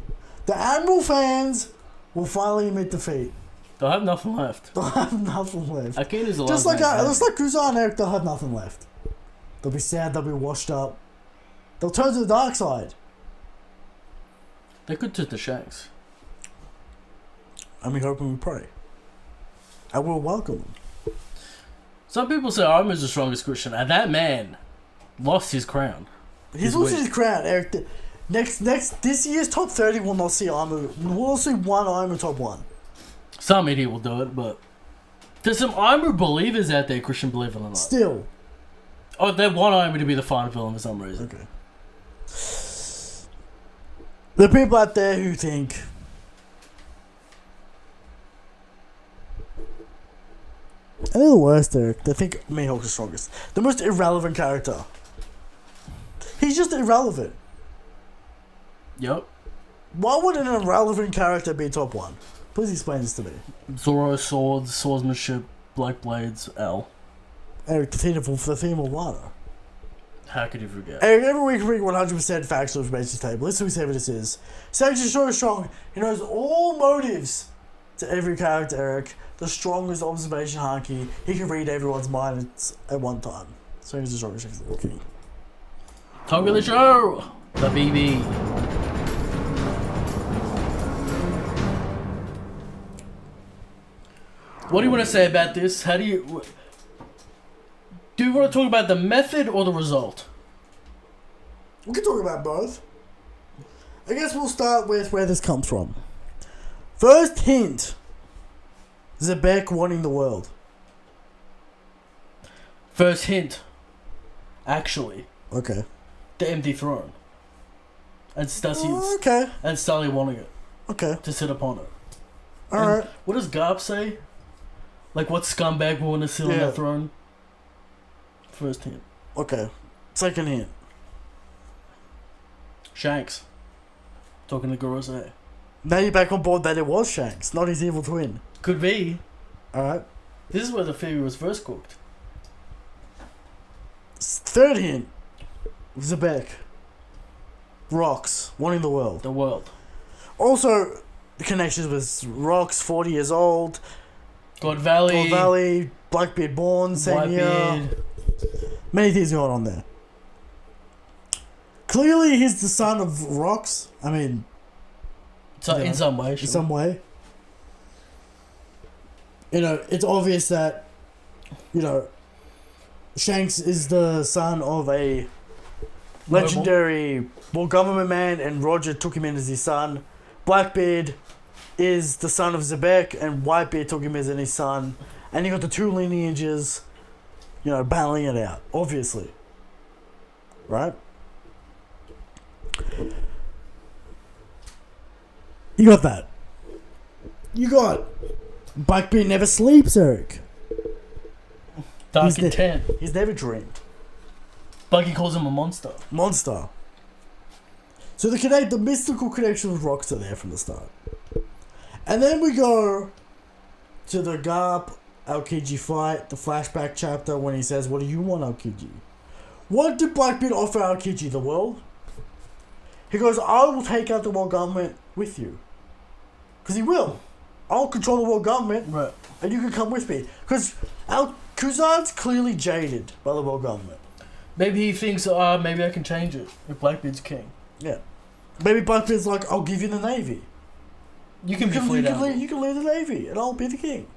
Speaker 2: The Admiral fans will finally admit defeat.
Speaker 1: They'll have nothing left.
Speaker 2: They'll have nothing left.
Speaker 1: Akina's the
Speaker 2: Just
Speaker 1: last
Speaker 2: like Kusan and Eric, they'll have nothing left. They'll be sad, they'll be washed up. They'll turn to the dark side.
Speaker 1: They could turn to Shanks.
Speaker 2: And we hope and we pray. And we'll welcome them.
Speaker 1: Some people say Armin's the strongest Christian, and that man lost his crown.
Speaker 2: He's losing his crown, Eric. This year's top 30 will not see Armin. We'll see one Armin top 1.
Speaker 1: Some idiot will do it, but there's some Armin believers out there, Christian believer or not.
Speaker 2: Still.
Speaker 1: Oh, they want Armin to be the final villain for some reason.
Speaker 2: Okay. The people out there who think and they're the worst, Eric. They think Mihawk's the strongest. The most irrelevant character. He's just irrelevant.
Speaker 1: Yep.
Speaker 2: Why would an irrelevant character be top 1? Please explain this to me.
Speaker 1: Zoro, swords, swordsmanship, black blades, L.
Speaker 2: Eric, the theme of Wano.
Speaker 1: How could you forget?
Speaker 2: Eric, every week we bring 100% factual information table. Let's see what we say what this is. Sanji is so strong. He knows all motives to every character, Eric. The strongest observation haki. He can read everyone's mind at one time. So he's the strongest king.
Speaker 1: Talk of the show! The BB. What do you want to say about this? Do you want to talk about the method or the result?
Speaker 2: We can talk about both. I guess we'll start with where this comes from. First hint. Zebek wanting the world.
Speaker 1: First hint. Actually.
Speaker 2: Okay.
Speaker 1: The empty throne. And Stussy
Speaker 2: okay.
Speaker 1: And Sully wanting it.
Speaker 2: Okay.
Speaker 1: To sit upon it.
Speaker 2: Alright.
Speaker 1: What does Garp say? Like, what scumbag will want to sit on that throne? First hint.
Speaker 2: Okay. Second hint.
Speaker 1: Shanks. Talking to Gorosei.
Speaker 2: Now you're back on board that it was Shanks, not his evil twin.
Speaker 1: Could be.
Speaker 2: Alright.
Speaker 1: This is where the theory was first cooked.
Speaker 2: Third hint. Zebek. Rocks. Wanting the world.
Speaker 1: The world.
Speaker 2: Also, the connections with Rocks, 40 years old.
Speaker 1: God Valley.
Speaker 2: Blackbeard born, same year.
Speaker 1: Whitebeard.
Speaker 2: Many things going on there. Clearly, he's the son of Rocks. I mean...
Speaker 1: So, in some way.
Speaker 2: Sure. In some way. You know, it's obvious that, you know, Shanks is the son of a legendary government man, and Roger took him in as his son. Blackbeard is the son of Zebek, and Whitebeard took him as his son. And you got the two lineages, you know, battling it out, obviously. Right? You got that. You got Blackbeard never sleeps, Eric.
Speaker 1: Dark intent.
Speaker 2: He's never dreamed.
Speaker 1: Buggy calls him a monster.
Speaker 2: Monster. So the mystical connection with Rocks are there from the start. And then we go to the Garp Aokiji fight, the flashback chapter when he says, "What do you want, Aokiji?" What did Blackbeard offer Aokiji? The world? He goes, "I will take out the world government with you." Because he will. I'll control the world government,
Speaker 1: right,
Speaker 2: and you can come with me. Because Kuzan's clearly jaded by the world government.
Speaker 1: Maybe he thinks, maybe I can change it if Blackbeard's king.
Speaker 2: Yeah. Maybe Blackbeard's like, "I'll give you the navy.
Speaker 1: You can lead
Speaker 2: the navy, and I'll be the king."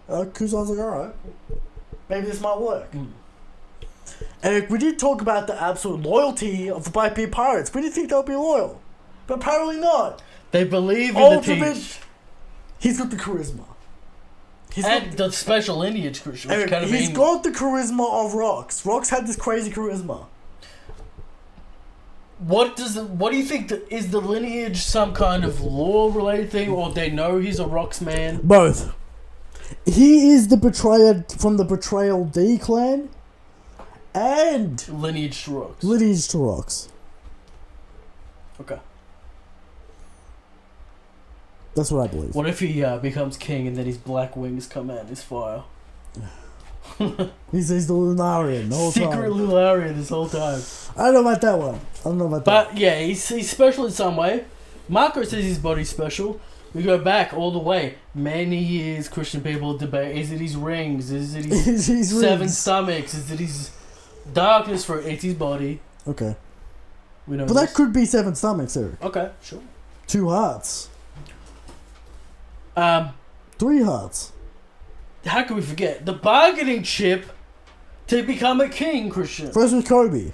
Speaker 2: Kuzan's like, "Alright. Maybe this might work." And we did talk about the absolute loyalty of the Blackbeard pirates. We didn't think they'll be loyal. But apparently not.
Speaker 1: They believe in the teach.
Speaker 2: He's got the charisma.
Speaker 1: The special lineage, which kind of
Speaker 2: he's got the charisma of Rocks. Rocks had this crazy charisma.
Speaker 1: What do you think? Is the lineage some kind of law-related thing, or they know he's a Rocks man?
Speaker 2: Both. He is the betrayer from the Betrayal D clan, and
Speaker 1: lineage to Rocks.
Speaker 2: Lineage to Rocks.
Speaker 1: Okay.
Speaker 2: That's what I believe.
Speaker 1: What if he becomes king and then his black wings come out and his fire?
Speaker 2: he's the Lunarian the whole time.
Speaker 1: Secret Lunarian this whole time.
Speaker 2: I don't know about that one.
Speaker 1: But yeah, he's special in some way. Marco says his body's special. We go back all the way. Many years, Christian people debate. Is it his rings? Is it his seven stomachs? Is it his darkness for it? It's his body.
Speaker 2: Okay.
Speaker 1: We know
Speaker 2: But that could be 7 stomachs, Eric.
Speaker 1: Okay, sure.
Speaker 2: 2 hearts.
Speaker 1: 3
Speaker 2: hearts.
Speaker 1: How can we forget? The bargaining chip to become a king, Christian.
Speaker 2: First with Kobe.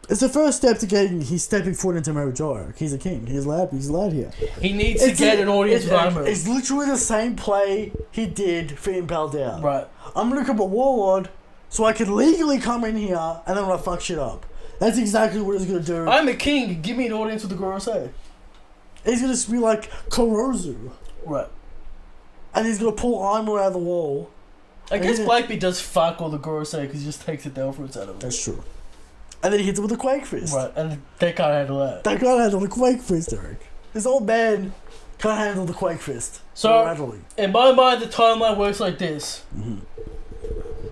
Speaker 2: It's the first step to getting his stepping foot into Marajora. He's a king. He's allowed here.
Speaker 1: He needs to get an audience moment.
Speaker 2: It's literally the same play he did for Impel Down.
Speaker 1: Right.
Speaker 2: I'm gonna become a warlord so I can legally come in here and then I'm gonna fuck shit up. That's exactly what he's gonna do.
Speaker 1: I'm a king. Give me an audience with the Gorosei.
Speaker 2: He's gonna be like Kurozu.
Speaker 1: Right.
Speaker 2: And he's gonna pull armor out of the wall.
Speaker 1: I guess Blackbeard does fuck all the Gorosei because he just takes the Devil Fruits out of it.
Speaker 2: That's true. And then he hits it with a Quake Fist.
Speaker 1: Right, and they can't handle that.
Speaker 2: They can't handle the Quake Fist, Eric. This old man can't handle the Quake Fist.
Speaker 1: So, in my mind, the timeline works like this.
Speaker 2: Mm-hmm.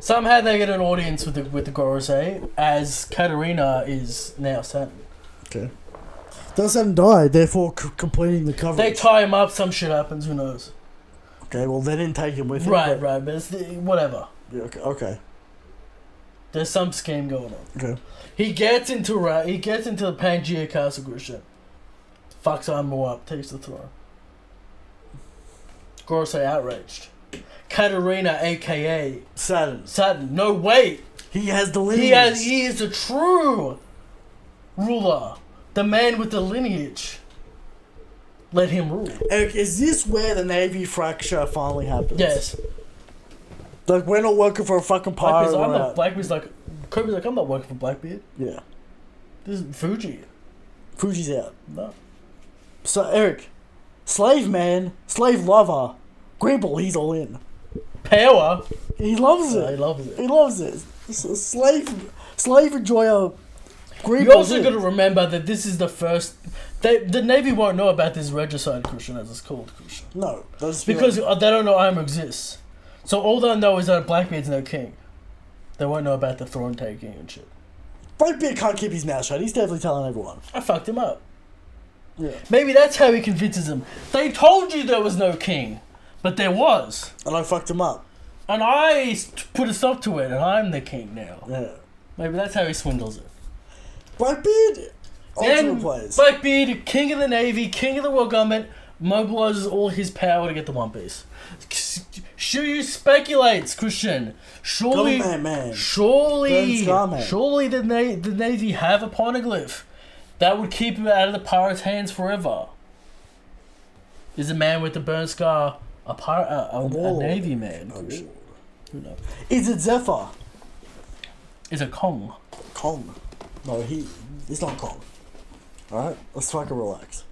Speaker 1: Somehow they get an audience with the Gorosei, as Katarina is now Saturn.
Speaker 2: Okay. Does Saturn die, therefore completing the coverage?
Speaker 1: They tie him up, some shit happens, who knows?
Speaker 2: Okay, well, they didn't take him with him.
Speaker 1: Right, but it's whatever.
Speaker 2: Yeah, okay.
Speaker 1: There's some scheme going on.
Speaker 2: Okay.
Speaker 1: He gets into the Pangaea Castle, Christian. Fucks Armo up, takes the throne. Gorosei outraged. Katarina, aka Saturn. No, wait.
Speaker 2: He has the lineage.
Speaker 1: He is the true ruler. The man with the lineage. Let him rule.
Speaker 2: Eric, is this where the Navy fracture finally happens?
Speaker 1: Yes.
Speaker 2: Like, we're not working for a fucking pirate.
Speaker 1: Blackbeard's like, Kobe's like, I'm not working for Blackbeard.
Speaker 2: Yeah.
Speaker 1: This is Fuji.
Speaker 2: Fuji's out.
Speaker 1: No.
Speaker 2: So, Eric, slave man, slave lover, Gribble, he's all in.
Speaker 1: Power.
Speaker 2: He loves it.
Speaker 1: He loves it.
Speaker 2: He loves it. Slave enjoyer. Gribble.
Speaker 1: You also got to remember that this is the first. The Navy won't know about this regicide, Christian, as it's called, Christian.
Speaker 2: No.
Speaker 1: Because they don't know Armo exists. So all they'll know is that Blackbeard's no king. They won't know about the throne taking and shit.
Speaker 2: Blackbeard can't keep his mouth shut. He's definitely telling everyone.
Speaker 1: I fucked him up.
Speaker 2: Yeah.
Speaker 1: Maybe that's how he convinces them. They told you there was no king, but there was.
Speaker 2: And I fucked him up.
Speaker 1: And I put a stop to it, and I'm the king now.
Speaker 2: Yeah.
Speaker 1: Maybe that's how he swindles it.
Speaker 2: Blackbeard, ultimate players.
Speaker 1: Blackbeard, king of the Navy, king of the world government, mobilizes all his power to get the One Piece. Shu speculates, Christian. Surely the Navy have a poneglyph that would keep him out of the pirates' hands forever. Is a man with the burn scar a Navy man? Christian? Who knows?
Speaker 2: Is it Zephyr?
Speaker 1: Is it Kong?
Speaker 2: Kong. No, it's not Kong. Alright? Let's fucking relax.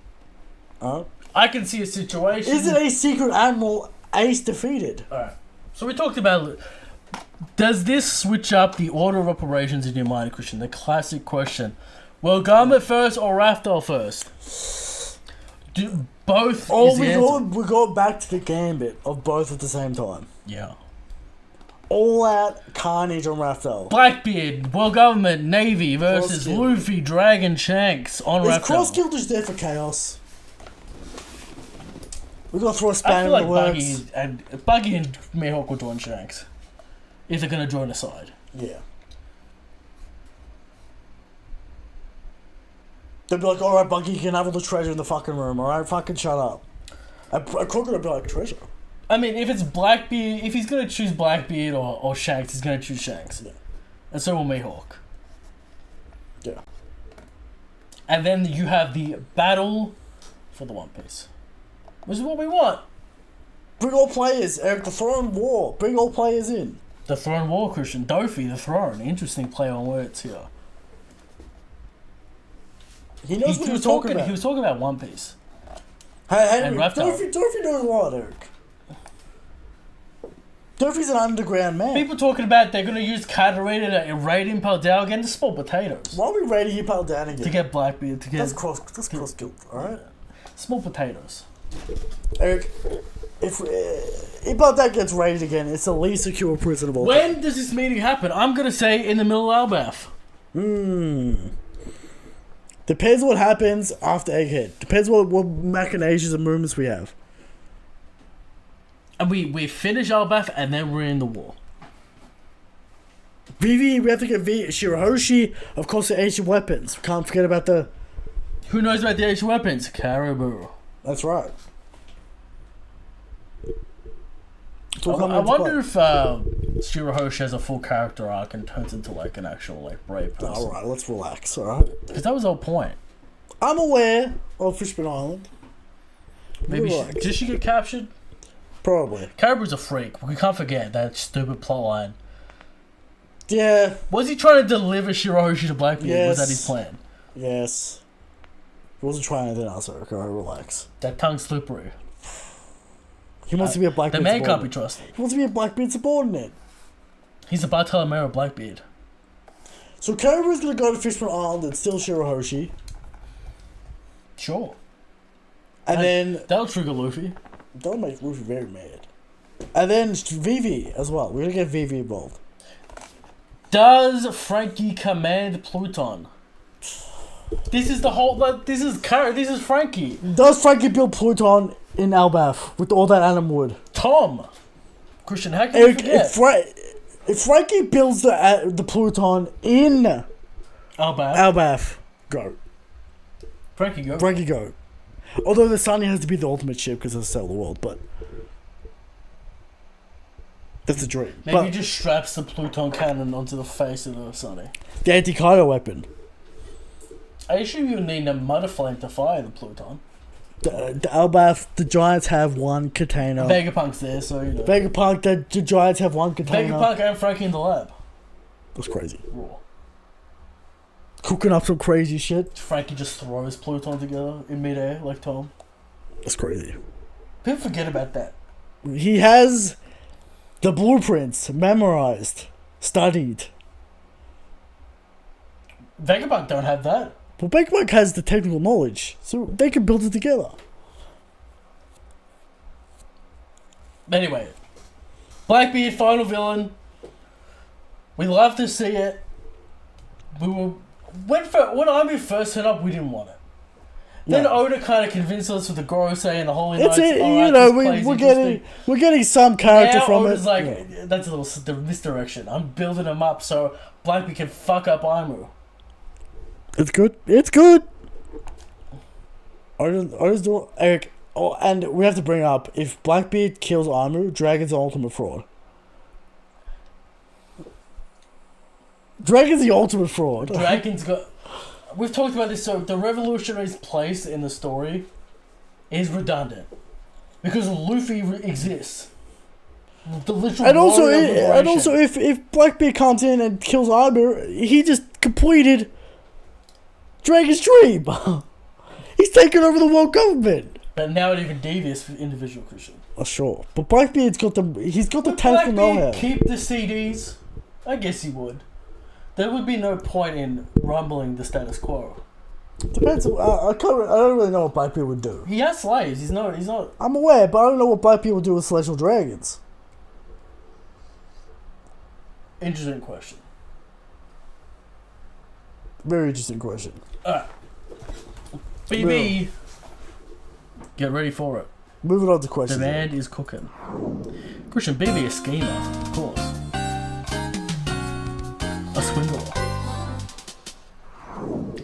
Speaker 2: Alright?
Speaker 1: I can see a situation.
Speaker 2: Is it a secret admiral Ace defeated?
Speaker 1: Alright. So we talked about... Does this switch up the order of operations in your mind, Christian? The classic question. Well, Garment first or Raftel first? Both
Speaker 2: we go back to the gambit of both at the same time.
Speaker 1: Yeah.
Speaker 2: All out carnage on Raftel.
Speaker 1: Blackbeard, World Government, Navy versus Luffy, Dragon, Shanks on Raftel.
Speaker 2: Is Cross-Guild just there for chaos? We gotta throw a spanner in the works.
Speaker 1: Buggy and Mihawk will join Shanks. If they're gonna join a side.
Speaker 2: Yeah. They'll be like, alright, Buggy, you can have all the treasure in the fucking room, alright? Fucking shut up. A crooked would be like, treasure?
Speaker 1: I mean, if it's Blackbeard, if he's gonna choose Blackbeard or Shanks, he's gonna choose Shanks.
Speaker 2: Yeah.
Speaker 1: And so will Mihawk.
Speaker 2: Yeah.
Speaker 1: And then you have the battle for the One Piece. Which is what we want.
Speaker 2: Bring all players, Eric, the Throne War. Bring all players in.
Speaker 1: The Throne War, Christian. Dofi, the Throne. Interesting play on words here.
Speaker 2: He knows what he was talking about.
Speaker 1: He was talking about One Piece.
Speaker 2: Hey, Dofi knows a lot, Eric. Dofi's an underground man.
Speaker 1: People talking about they're going to use Katarina to raid Impel Down again to small potatoes.
Speaker 2: Why are we raiding Impel Down again?
Speaker 1: To get Blackbeard.
Speaker 2: That's cross-guild, alright?
Speaker 1: Small potatoes.
Speaker 2: Eric, if Impel Down gets raided again, it's the least secure prison of all time.
Speaker 1: When does this meeting happen? I'm going to say in the middle of Albath.
Speaker 2: Depends what happens after Egghead. Depends what machinations and movements we have.
Speaker 1: And we finish Elbaf and then we're in the war.
Speaker 2: Vivi, we have to get Shirahoshi, of course, the ancient weapons. We can't forget about the...
Speaker 1: Who knows about the ancient weapons? Caribou.
Speaker 2: That's right.
Speaker 1: I wonder if Shirahoshi has a full character arc and turns into like an actual like brave person.
Speaker 2: Alright, let's relax, alright?
Speaker 1: Because that was the whole point.
Speaker 2: I'm aware of Fishman Island.
Speaker 1: Maybe did she get captured?
Speaker 2: Probably.
Speaker 1: Caribou's a freak. We can't forget that stupid plotline.
Speaker 2: Yeah.
Speaker 1: Was he trying to deliver Shirahoshi to Blackbeard?
Speaker 2: Yes.
Speaker 1: Was that his plan?
Speaker 2: Yes. He wasn't trying anything else, Eric. Alright, relax.
Speaker 1: That tongue's slippery.
Speaker 2: He wants to be a Blackbeard
Speaker 1: The man
Speaker 2: subordinate.
Speaker 1: can't be trusted.
Speaker 2: He wants to be a Blackbeard subordinate.
Speaker 1: He's the Bartolomeo of Blackbeard.
Speaker 2: So Caribou's gonna go to Fishman Island and steal Shirahoshi.
Speaker 1: Sure.
Speaker 2: And then...
Speaker 1: That'll trigger Luffy.
Speaker 2: That'll make Luffy very mad. And then Vivi as well. We're gonna get Vivi involved.
Speaker 1: Does Frankie command Pluton? This is the whole. Like, this is Frankie.
Speaker 2: Does Frankie build Pluton in Elbaf with all that animal wood?
Speaker 1: Tom. Christian, how can you forget?
Speaker 2: If Frankie builds the Pluton in
Speaker 1: Elbaf.
Speaker 2: Go.
Speaker 1: Frankie, go.
Speaker 2: Frankie, go. Although the Sunny has to be the ultimate ship because it'll sell the world, but that's a dream.
Speaker 1: Maybe he just straps the Pluton cannon onto the face of the Sunny.
Speaker 2: The anti-Kaido weapon.
Speaker 1: I assume you need a Mother Flame to fire the Pluton.
Speaker 2: The Elbaf, the Giants have one container.
Speaker 1: Vegapunk's there, so you know.
Speaker 2: Vegapunk, the Giants have one container.
Speaker 1: Vegapunk and Frankie in the lab.
Speaker 2: That's crazy.
Speaker 1: Raw.
Speaker 2: Cooking up some crazy shit.
Speaker 1: Frankie just throws Pluton together in midair like Tom.
Speaker 2: That's crazy.
Speaker 1: People forget about that.
Speaker 2: He has the blueprints memorized, studied.
Speaker 1: Vegapunk don't have that.
Speaker 2: Well, Vegapunk has the technical knowledge, so they can build it together.
Speaker 1: Anyway, Blackbeard, final villain. We love to see it. We were when Army first turned up, we didn't want it. Then Oda kind of convinced us with the Gorosei and the Holy Knights.
Speaker 2: It's we're getting some character
Speaker 1: now
Speaker 2: from
Speaker 1: Oda's
Speaker 2: it.
Speaker 1: like, that's a little misdirection. I'm building him up so Blackbeard can fuck up Aimu.
Speaker 2: It's good. It's good. Oda's doing Eric. Oh, and we have to bring up if Blackbeard kills Aimu, Dragon's the ultimate fraud. Dragon's the ultimate fraud.
Speaker 1: Dragon's got. We've talked about this. So the Revolutionary's place in the story is redundant because Luffy exists. The literal
Speaker 2: and also,
Speaker 1: liberation.
Speaker 2: if Blackbeard comes in and kills Aimu, he just completed Dragon's dream. He's taken over the world government.
Speaker 1: But now it even devious for individual Christian.
Speaker 2: Oh, sure. But Blackbeard's got the technical
Speaker 1: Blackbeard
Speaker 2: know-how.
Speaker 1: keep the CDs? I guess he would. There would be no point in rumbling the status quo.
Speaker 2: Depends. I don't really know what Blackbeard would do.
Speaker 1: He has slaves. He's not.
Speaker 2: I'm aware, but I don't know what Blackbeard would do with celestial dragons.
Speaker 1: Interesting question.
Speaker 2: Very interesting question.
Speaker 1: Alright. BB. Get ready for it.
Speaker 2: Moving on to questions.
Speaker 1: The man is cooking. Christian, BB a schemer, of course. A swindler.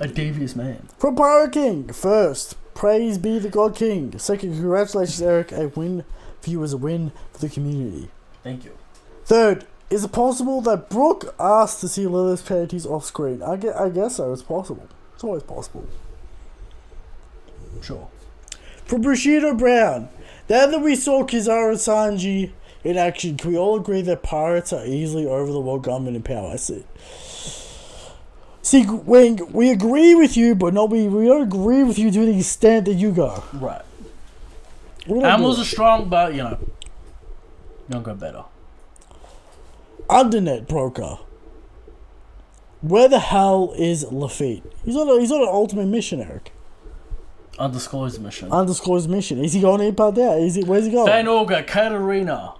Speaker 1: A devious man.
Speaker 2: From Pirate King. First, praise be the God King. Second, congratulations, Eric. A win for you is a win for the community.
Speaker 1: Thank you.
Speaker 2: Third, is it possible that Brooke asked to see Lilith's panties off screen? I guess so. It's possible. It's always possible.
Speaker 1: Sure.
Speaker 2: From Bushido Brown. Now that we saw Kizaru and Sanji in action, can we all agree that pirates are easily over the world government in power? I see. See, Wing, we agree with you, but we don't agree with you to the extent that you go.
Speaker 1: Right. Animals are strong, but, you know, don't go better.
Speaker 2: Undernet broker. Where the hell is Luffy? He's on an ultimate mission, Eric.
Speaker 1: Undisclosed mission.
Speaker 2: Undisclosed mission. Is he going to Impel Down? Where's he going?
Speaker 1: Van Olga, Katarina,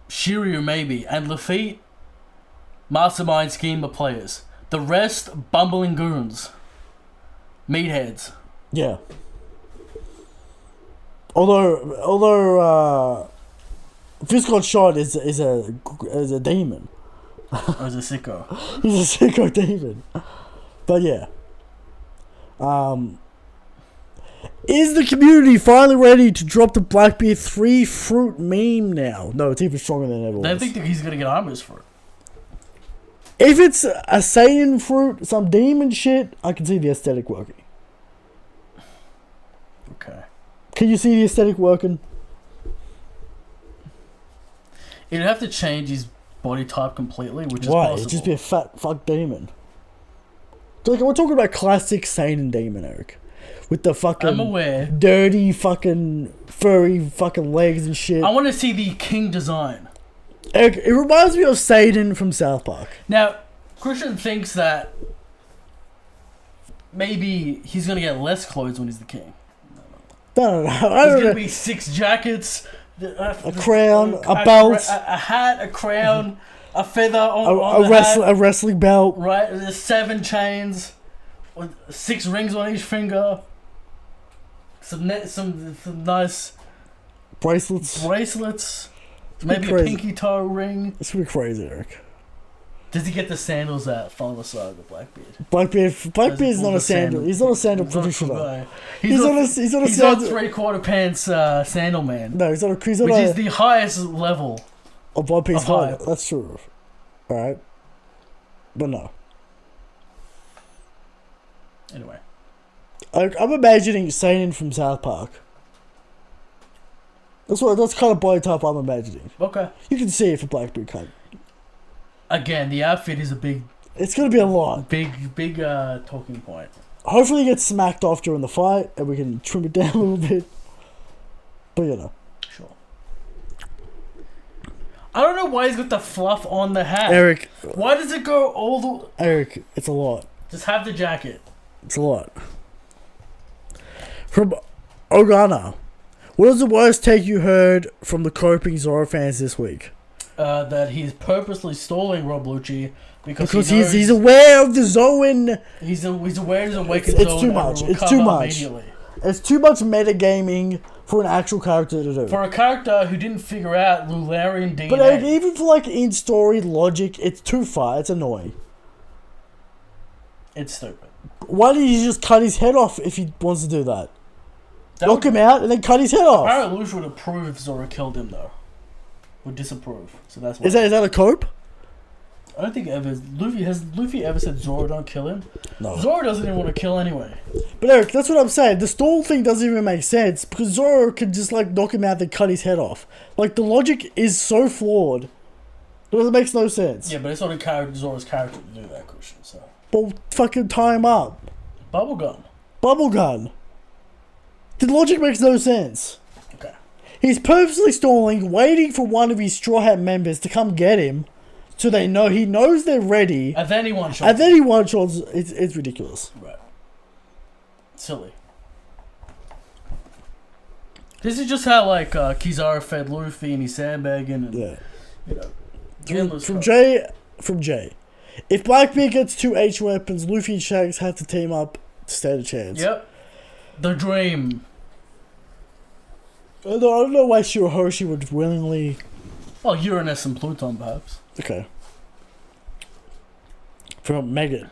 Speaker 1: Shiryu maybe, and Luffy, mastermind scheme of players. The rest, bumbling goons. Meatheads.
Speaker 2: Yeah. Although Fist got shot is a demon.
Speaker 1: Or is a sicko.
Speaker 2: He's a sicko demon. But yeah. Is the community finally ready to drop the Blackbeard 3 fruit meme now? No, it's even stronger than it ever was.
Speaker 1: They think that he's gonna get armors for it.
Speaker 2: If it's a Saiyan fruit, some demon shit, I can see the aesthetic working.
Speaker 1: Okay.
Speaker 2: Can you see the aesthetic working?
Speaker 1: He'd have to change his body type completely, which is
Speaker 2: Why?
Speaker 1: possible.
Speaker 2: It'd just be a fat fuck demon. Like, we're talking about classic Saiyan demon, Eric. With the fucking
Speaker 1: I'm aware.
Speaker 2: dirty fucking furry fucking legs and shit.
Speaker 1: I want to see the king design.
Speaker 2: Eric, it reminds me of Saturn from South Park.
Speaker 1: Now, Christian thinks that maybe he's gonna get less clothes when he's the king.
Speaker 2: No. I
Speaker 1: There's
Speaker 2: don't
Speaker 1: gonna
Speaker 2: know.
Speaker 1: be 6 jackets,
Speaker 2: A crown, a belt,
Speaker 1: a hat, a crown, a feather on the hat,
Speaker 2: a wrestling belt.
Speaker 1: right? There's 7 chains, with 6 rings on each finger. Some nice
Speaker 2: Bracelets.
Speaker 1: bracelets, maybe a
Speaker 2: crazy.
Speaker 1: pinky toe ring.
Speaker 2: It's gonna be crazy, Eric.
Speaker 1: Does he get the sandals at Final Saga Blackbeard?
Speaker 2: Blackbeard's not a sandal. He's not a sandal
Speaker 1: He's not a
Speaker 2: practitioner.
Speaker 1: guy.
Speaker 2: He's not a
Speaker 1: He's not
Speaker 2: sandal.
Speaker 1: 3/4 pants sandal man,
Speaker 2: No, he's not
Speaker 1: which is
Speaker 2: a
Speaker 1: the highest level.
Speaker 2: One Piece
Speaker 1: of hype.
Speaker 2: fighter. That's true. Alright. But no.
Speaker 1: Anyway,
Speaker 2: I'm imagining Saiyan from South Park. That's kind of body type I'm imagining.
Speaker 1: okay.
Speaker 2: You can see it for Blackbeard cut.
Speaker 1: Again, the outfit is a big
Speaker 2: It's gonna be a lot.
Speaker 1: talking point.
Speaker 2: Hopefully, he gets smacked off during the fight, and we can trim it down a little bit. But you know,
Speaker 1: Sure. I don't know why he's got the fluff on the hat.
Speaker 2: Eric,
Speaker 1: Why does it go all the...
Speaker 2: it's a lot.
Speaker 1: Just have the jacket.
Speaker 2: It's a lot. From Ogana, what is the worst take you heard from the coping Zoro fans this week?
Speaker 1: That he's purposely stalling Rob Lucci because
Speaker 2: he's aware of the Zoan.
Speaker 1: he's aware he's awakened.
Speaker 2: It's too much. It's too much. It's too much metagaming for an actual character to do.
Speaker 1: For a character who didn't figure out Lularian DNA.
Speaker 2: But like, even for like in story logic, it's too far. It's annoying.
Speaker 1: It's stupid.
Speaker 2: Why did he just cut his head off if he wants to do that?
Speaker 1: That
Speaker 2: Knock him out and then cut his head off.
Speaker 1: Apparently Luffy would approve if Zoro killed him though. Would disapprove. So that's why.
Speaker 2: Is that a cope?
Speaker 1: I don't think ever has Luffy ever said Zoro don't kill him?
Speaker 2: No.
Speaker 1: Zoro doesn't even want to kill anyway.
Speaker 2: But Eric, that's what I'm saying. The stall thing doesn't even make sense because Zoro could just like knock him out and cut his head off. Like the logic is so flawed. It makes no sense.
Speaker 1: Yeah, but it's not Zoro's character to do that, Christian. So
Speaker 2: But fucking tie him up.
Speaker 1: bubblegum.
Speaker 2: Bubble gun. The logic makes no sense.
Speaker 1: Okay.
Speaker 2: He's purposely stalling, waiting for one of his Straw Hat members to come get him, so he knows they're ready,
Speaker 1: And then he one shot.
Speaker 2: and then he one-shots. It's ridiculous.
Speaker 1: Right. Silly. This is just how like Kizaru fed Luffy and he's sandbagging and
Speaker 2: Yeah.
Speaker 1: you know.
Speaker 2: From
Speaker 1: endless
Speaker 2: Jay, if Blackbeard gets 2 H weapons, Luffy and Shanks have to team up to stand a chance.
Speaker 1: Yep. The dream.
Speaker 2: I don't know why Shirahoshi would willingly.
Speaker 1: Well, Uranus and Pluton, perhaps.
Speaker 2: Okay. From Megan.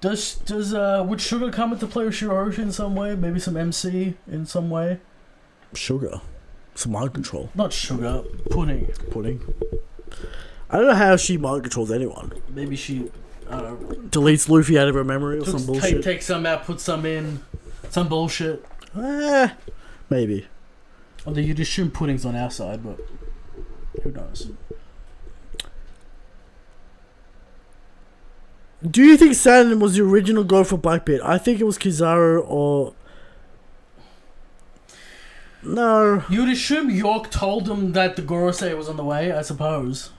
Speaker 1: Would Sugar come into play with Shirahoshi in some way? Maybe some MC in some way?
Speaker 2: Sugar. Some mind control.
Speaker 1: Not Sugar, Pudding.
Speaker 2: Pudding. I don't know how she mind controls anyone.
Speaker 1: Maybe she
Speaker 2: Deletes Luffy out of her memory or some bullshit.
Speaker 1: take some out, put some in. Some bullshit.
Speaker 2: Maybe.
Speaker 1: Although you'd assume Pudding's on our side, but who knows?
Speaker 2: Do you think Saturn was the original goal for Blackbeard? I think it was Kizaru or... No.
Speaker 1: You'd assume York told them that the Gorosei was on the way, I suppose.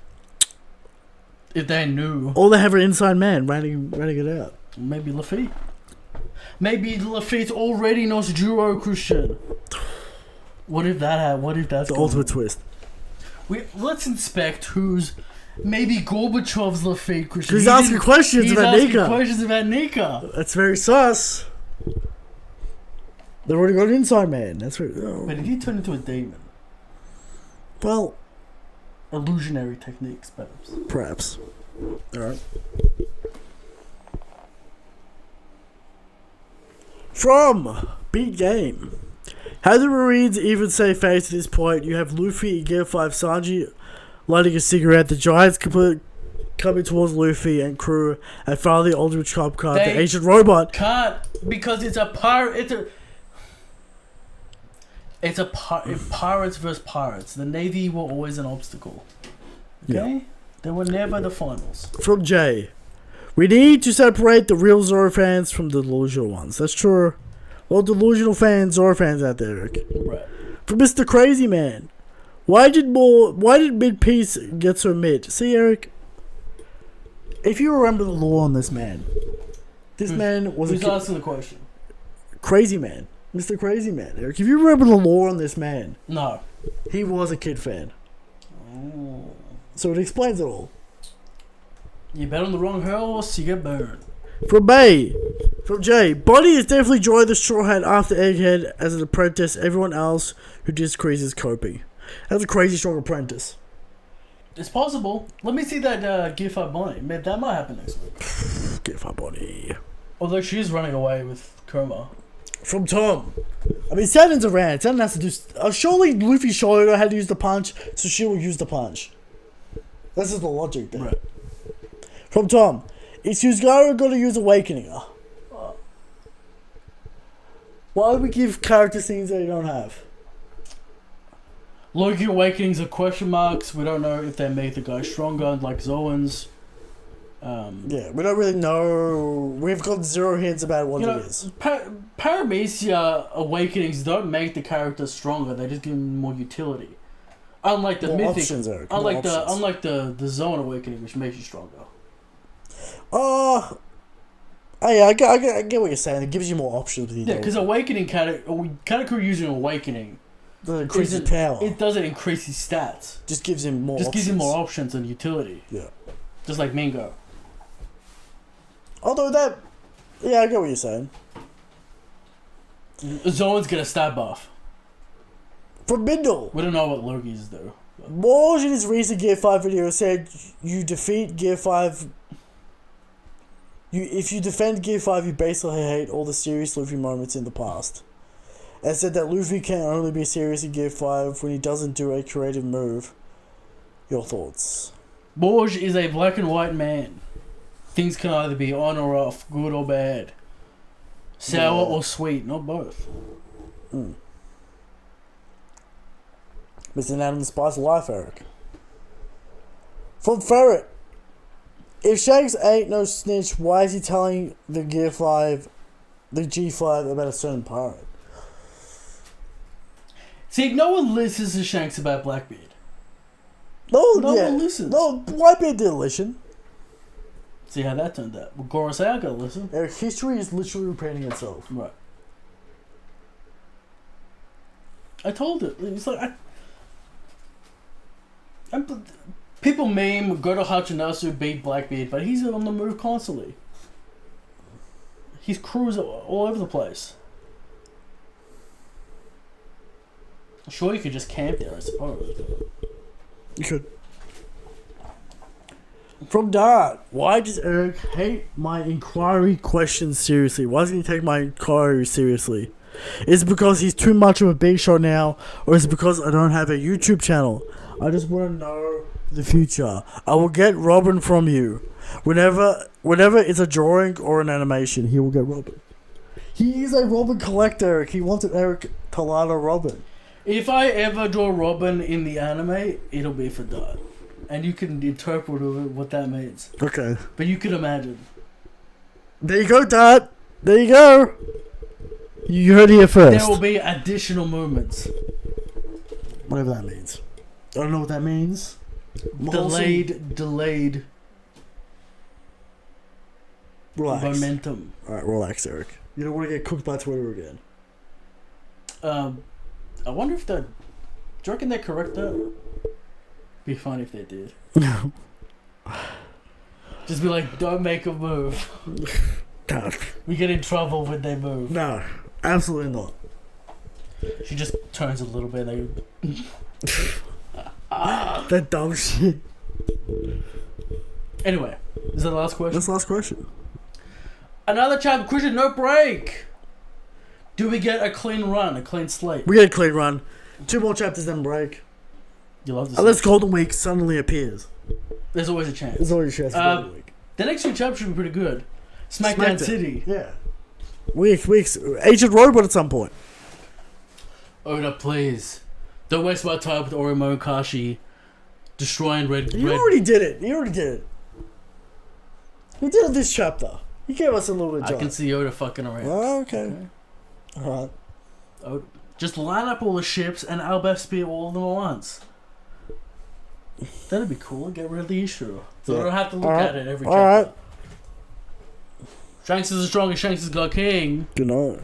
Speaker 1: If they knew.
Speaker 2: Or they have an inside man running it out.
Speaker 1: Maybe Luffy. Maybe Luffy's already knows Juro, Christian. What if that's
Speaker 2: The ultimate twist.
Speaker 1: Let's inspect who's Maybe Gorbachev's Luffy. Because
Speaker 2: He's asking questions about Nika.
Speaker 1: questions about Nika.
Speaker 2: That's very sus. They've already got an inside man. That's very.
Speaker 1: But he did turn into a demon.
Speaker 2: Well,
Speaker 1: illusionary techniques, perhaps.
Speaker 2: Perhaps. Alright. From Beat Game. How do Marines even save face at this point? You have Luffy in Gear 5, Sanji lighting a cigarette, the Giants coming towards Luffy and crew, and finally the Ultimate Trump card, the ancient robot.
Speaker 1: Can't, because it's a pirate. Pirates versus pirates. The Navy were always an obstacle. Okay? Yeah. They were never the finals.
Speaker 2: From Jay. We need to separate the real Zoro fans from the delusional ones. That's true. Well, delusional fans, Zoro fans out there, Eric.
Speaker 1: Right.
Speaker 2: From Mr. Crazy Man. Why did mid-piece get so mid? See, Eric, if you remember the lore on this man, man was
Speaker 1: who's asking the question?
Speaker 2: Crazy Man. Mr. Crazy Man, Eric. If you remember the lore on this man,
Speaker 1: no.
Speaker 2: He was a kid fan.
Speaker 1: Oh.
Speaker 2: So it explains it all.
Speaker 1: You bet on the wrong horse, you get burned.
Speaker 2: From Jay, Bonnie is definitely joined the Straw Hat after Egghead as an apprentice. Everyone else who disagrees is coping. That's a crazy strong apprentice.
Speaker 1: It's possible. Let me see that Gear 5 Bonnie. Man, that might happen next week.
Speaker 2: Gear 5 Bonnie.
Speaker 1: Although she's running away with Kurama.
Speaker 2: From Tom. I mean, Saturn's around. Saturn has to do... surely Luffy showed her how to use the punch, so she will use the punch. This is the logic there.
Speaker 1: Right.
Speaker 2: From Tom. Is Kizaru going to use Awakening? Why would we give characters things they don't have?
Speaker 1: Loki Awakenings are question marks. We don't know if they make the guy stronger, like Zoans.
Speaker 2: Yeah, we don't really know. We've got zero hints about what it is.
Speaker 1: Paramecia Awakenings don't make the character stronger. They just give them more utility. Unlike the mythic,
Speaker 2: options, Eric.
Speaker 1: unlike the Zone Awakening, which makes you stronger.
Speaker 2: Oh yeah, I get what you're saying. It gives you more options.
Speaker 1: Yeah, because Awakening Katakuri using Awakening
Speaker 2: doesn't increase his power.
Speaker 1: It doesn't increase his stats.
Speaker 2: Just gives him more.
Speaker 1: Gives him more options and utility.
Speaker 2: Yeah.
Speaker 1: Just like Mingo.
Speaker 2: Although that, yeah, I get what you're saying.
Speaker 1: Zone's get a stat buff.
Speaker 2: From Bindle.
Speaker 1: We don't know what Loki's do.
Speaker 2: Morge in his recent Gear 5 video said, you defeat Gear 5... If you defend Gear 5, you basically hate all the serious Luffy moments in the past. And said that Luffy can only be serious in Gear 5 when he doesn't do a creative move. Your thoughts?
Speaker 1: Morge is a black and white man. Things can either be on or off, good or bad. Sour or sweet, not both.
Speaker 2: Missing out on the spice of life, Eric. From Ferret. If Shanks ain't no snitch, why is he telling the G5 about a certain pirate?
Speaker 1: See, no one listens to Shanks about Blackbeard.
Speaker 2: No
Speaker 1: one listens.
Speaker 2: No, Whitebeard didn't listen.
Speaker 1: See how that turned out. Well, Gorosei gotta listen.
Speaker 2: Eric, history is literally repeating itself.
Speaker 1: Right. I told it. It's like people meme Goto Hachinasu beat Blackbeard, but he's on the move constantly. He's cruising all over the place. Sure, you could just camp there, I suppose.
Speaker 2: You could. From Dart, why does Eric hate my inquiry questions seriously? Why doesn't he take my inquiry seriously? Is it because he's too much of a big shot now, or is it because I don't have a YouTube channel? I just want to know the future. I will get Robin from you. Whenever it's a drawing or an animation, he will get Robin. He is a Robin collector, Eric. He wanted Eric Talada Robin.
Speaker 1: If I ever draw Robin in the anime, it'll be for Dart. And you can interpret what that means.
Speaker 2: Okay.
Speaker 1: But you can imagine.
Speaker 2: There you go, Dart. There you go. You heard it here first.
Speaker 1: There will be additional movements.
Speaker 2: Whatever that means. I don't know what that means.
Speaker 1: Delayed.
Speaker 2: Relax.
Speaker 1: Momentum.
Speaker 2: Alright, relax, Eric. You don't want to get cooked by Twitter again.
Speaker 1: I wonder if that... Do you reckon they correct that? Be funny if they did. Just be like, don't make a move.
Speaker 2: No,
Speaker 1: We get in trouble when they move.
Speaker 2: no, absolutely not.
Speaker 1: She just turns a little bit and they...
Speaker 2: That dumb shit.
Speaker 1: Anyway, is that the last question?
Speaker 2: That's the last question.
Speaker 1: Another chapter, Christian, no break! Do we get a clean run, a clean slate?
Speaker 2: We get a clean run. 2 more chapters, then break.
Speaker 1: You love this.
Speaker 2: Unless Golden Week suddenly appears.
Speaker 1: There's always a chance.
Speaker 2: There's always a chance for Golden Week.
Speaker 1: The next 2 chapters should be pretty good. Smackdown City.
Speaker 2: Yeah. Weeks. Ancient Robot at some point.
Speaker 1: Oda, please. Don't waste my time with Orimo and Kashi destroying Red.
Speaker 2: You already did it. You did it this chapter. You gave us a little bit of
Speaker 1: I
Speaker 2: joy.
Speaker 1: can see Oda fucking around.
Speaker 2: Oh, okay. Alright.
Speaker 1: Just line up all the ships and Albert spear all of them at once. That'd be cool. Get rid of the issue. So I don't have to look at it every chapter.
Speaker 2: Alright.
Speaker 1: Shanks is the strongest. Shanks is God King.
Speaker 2: Good night.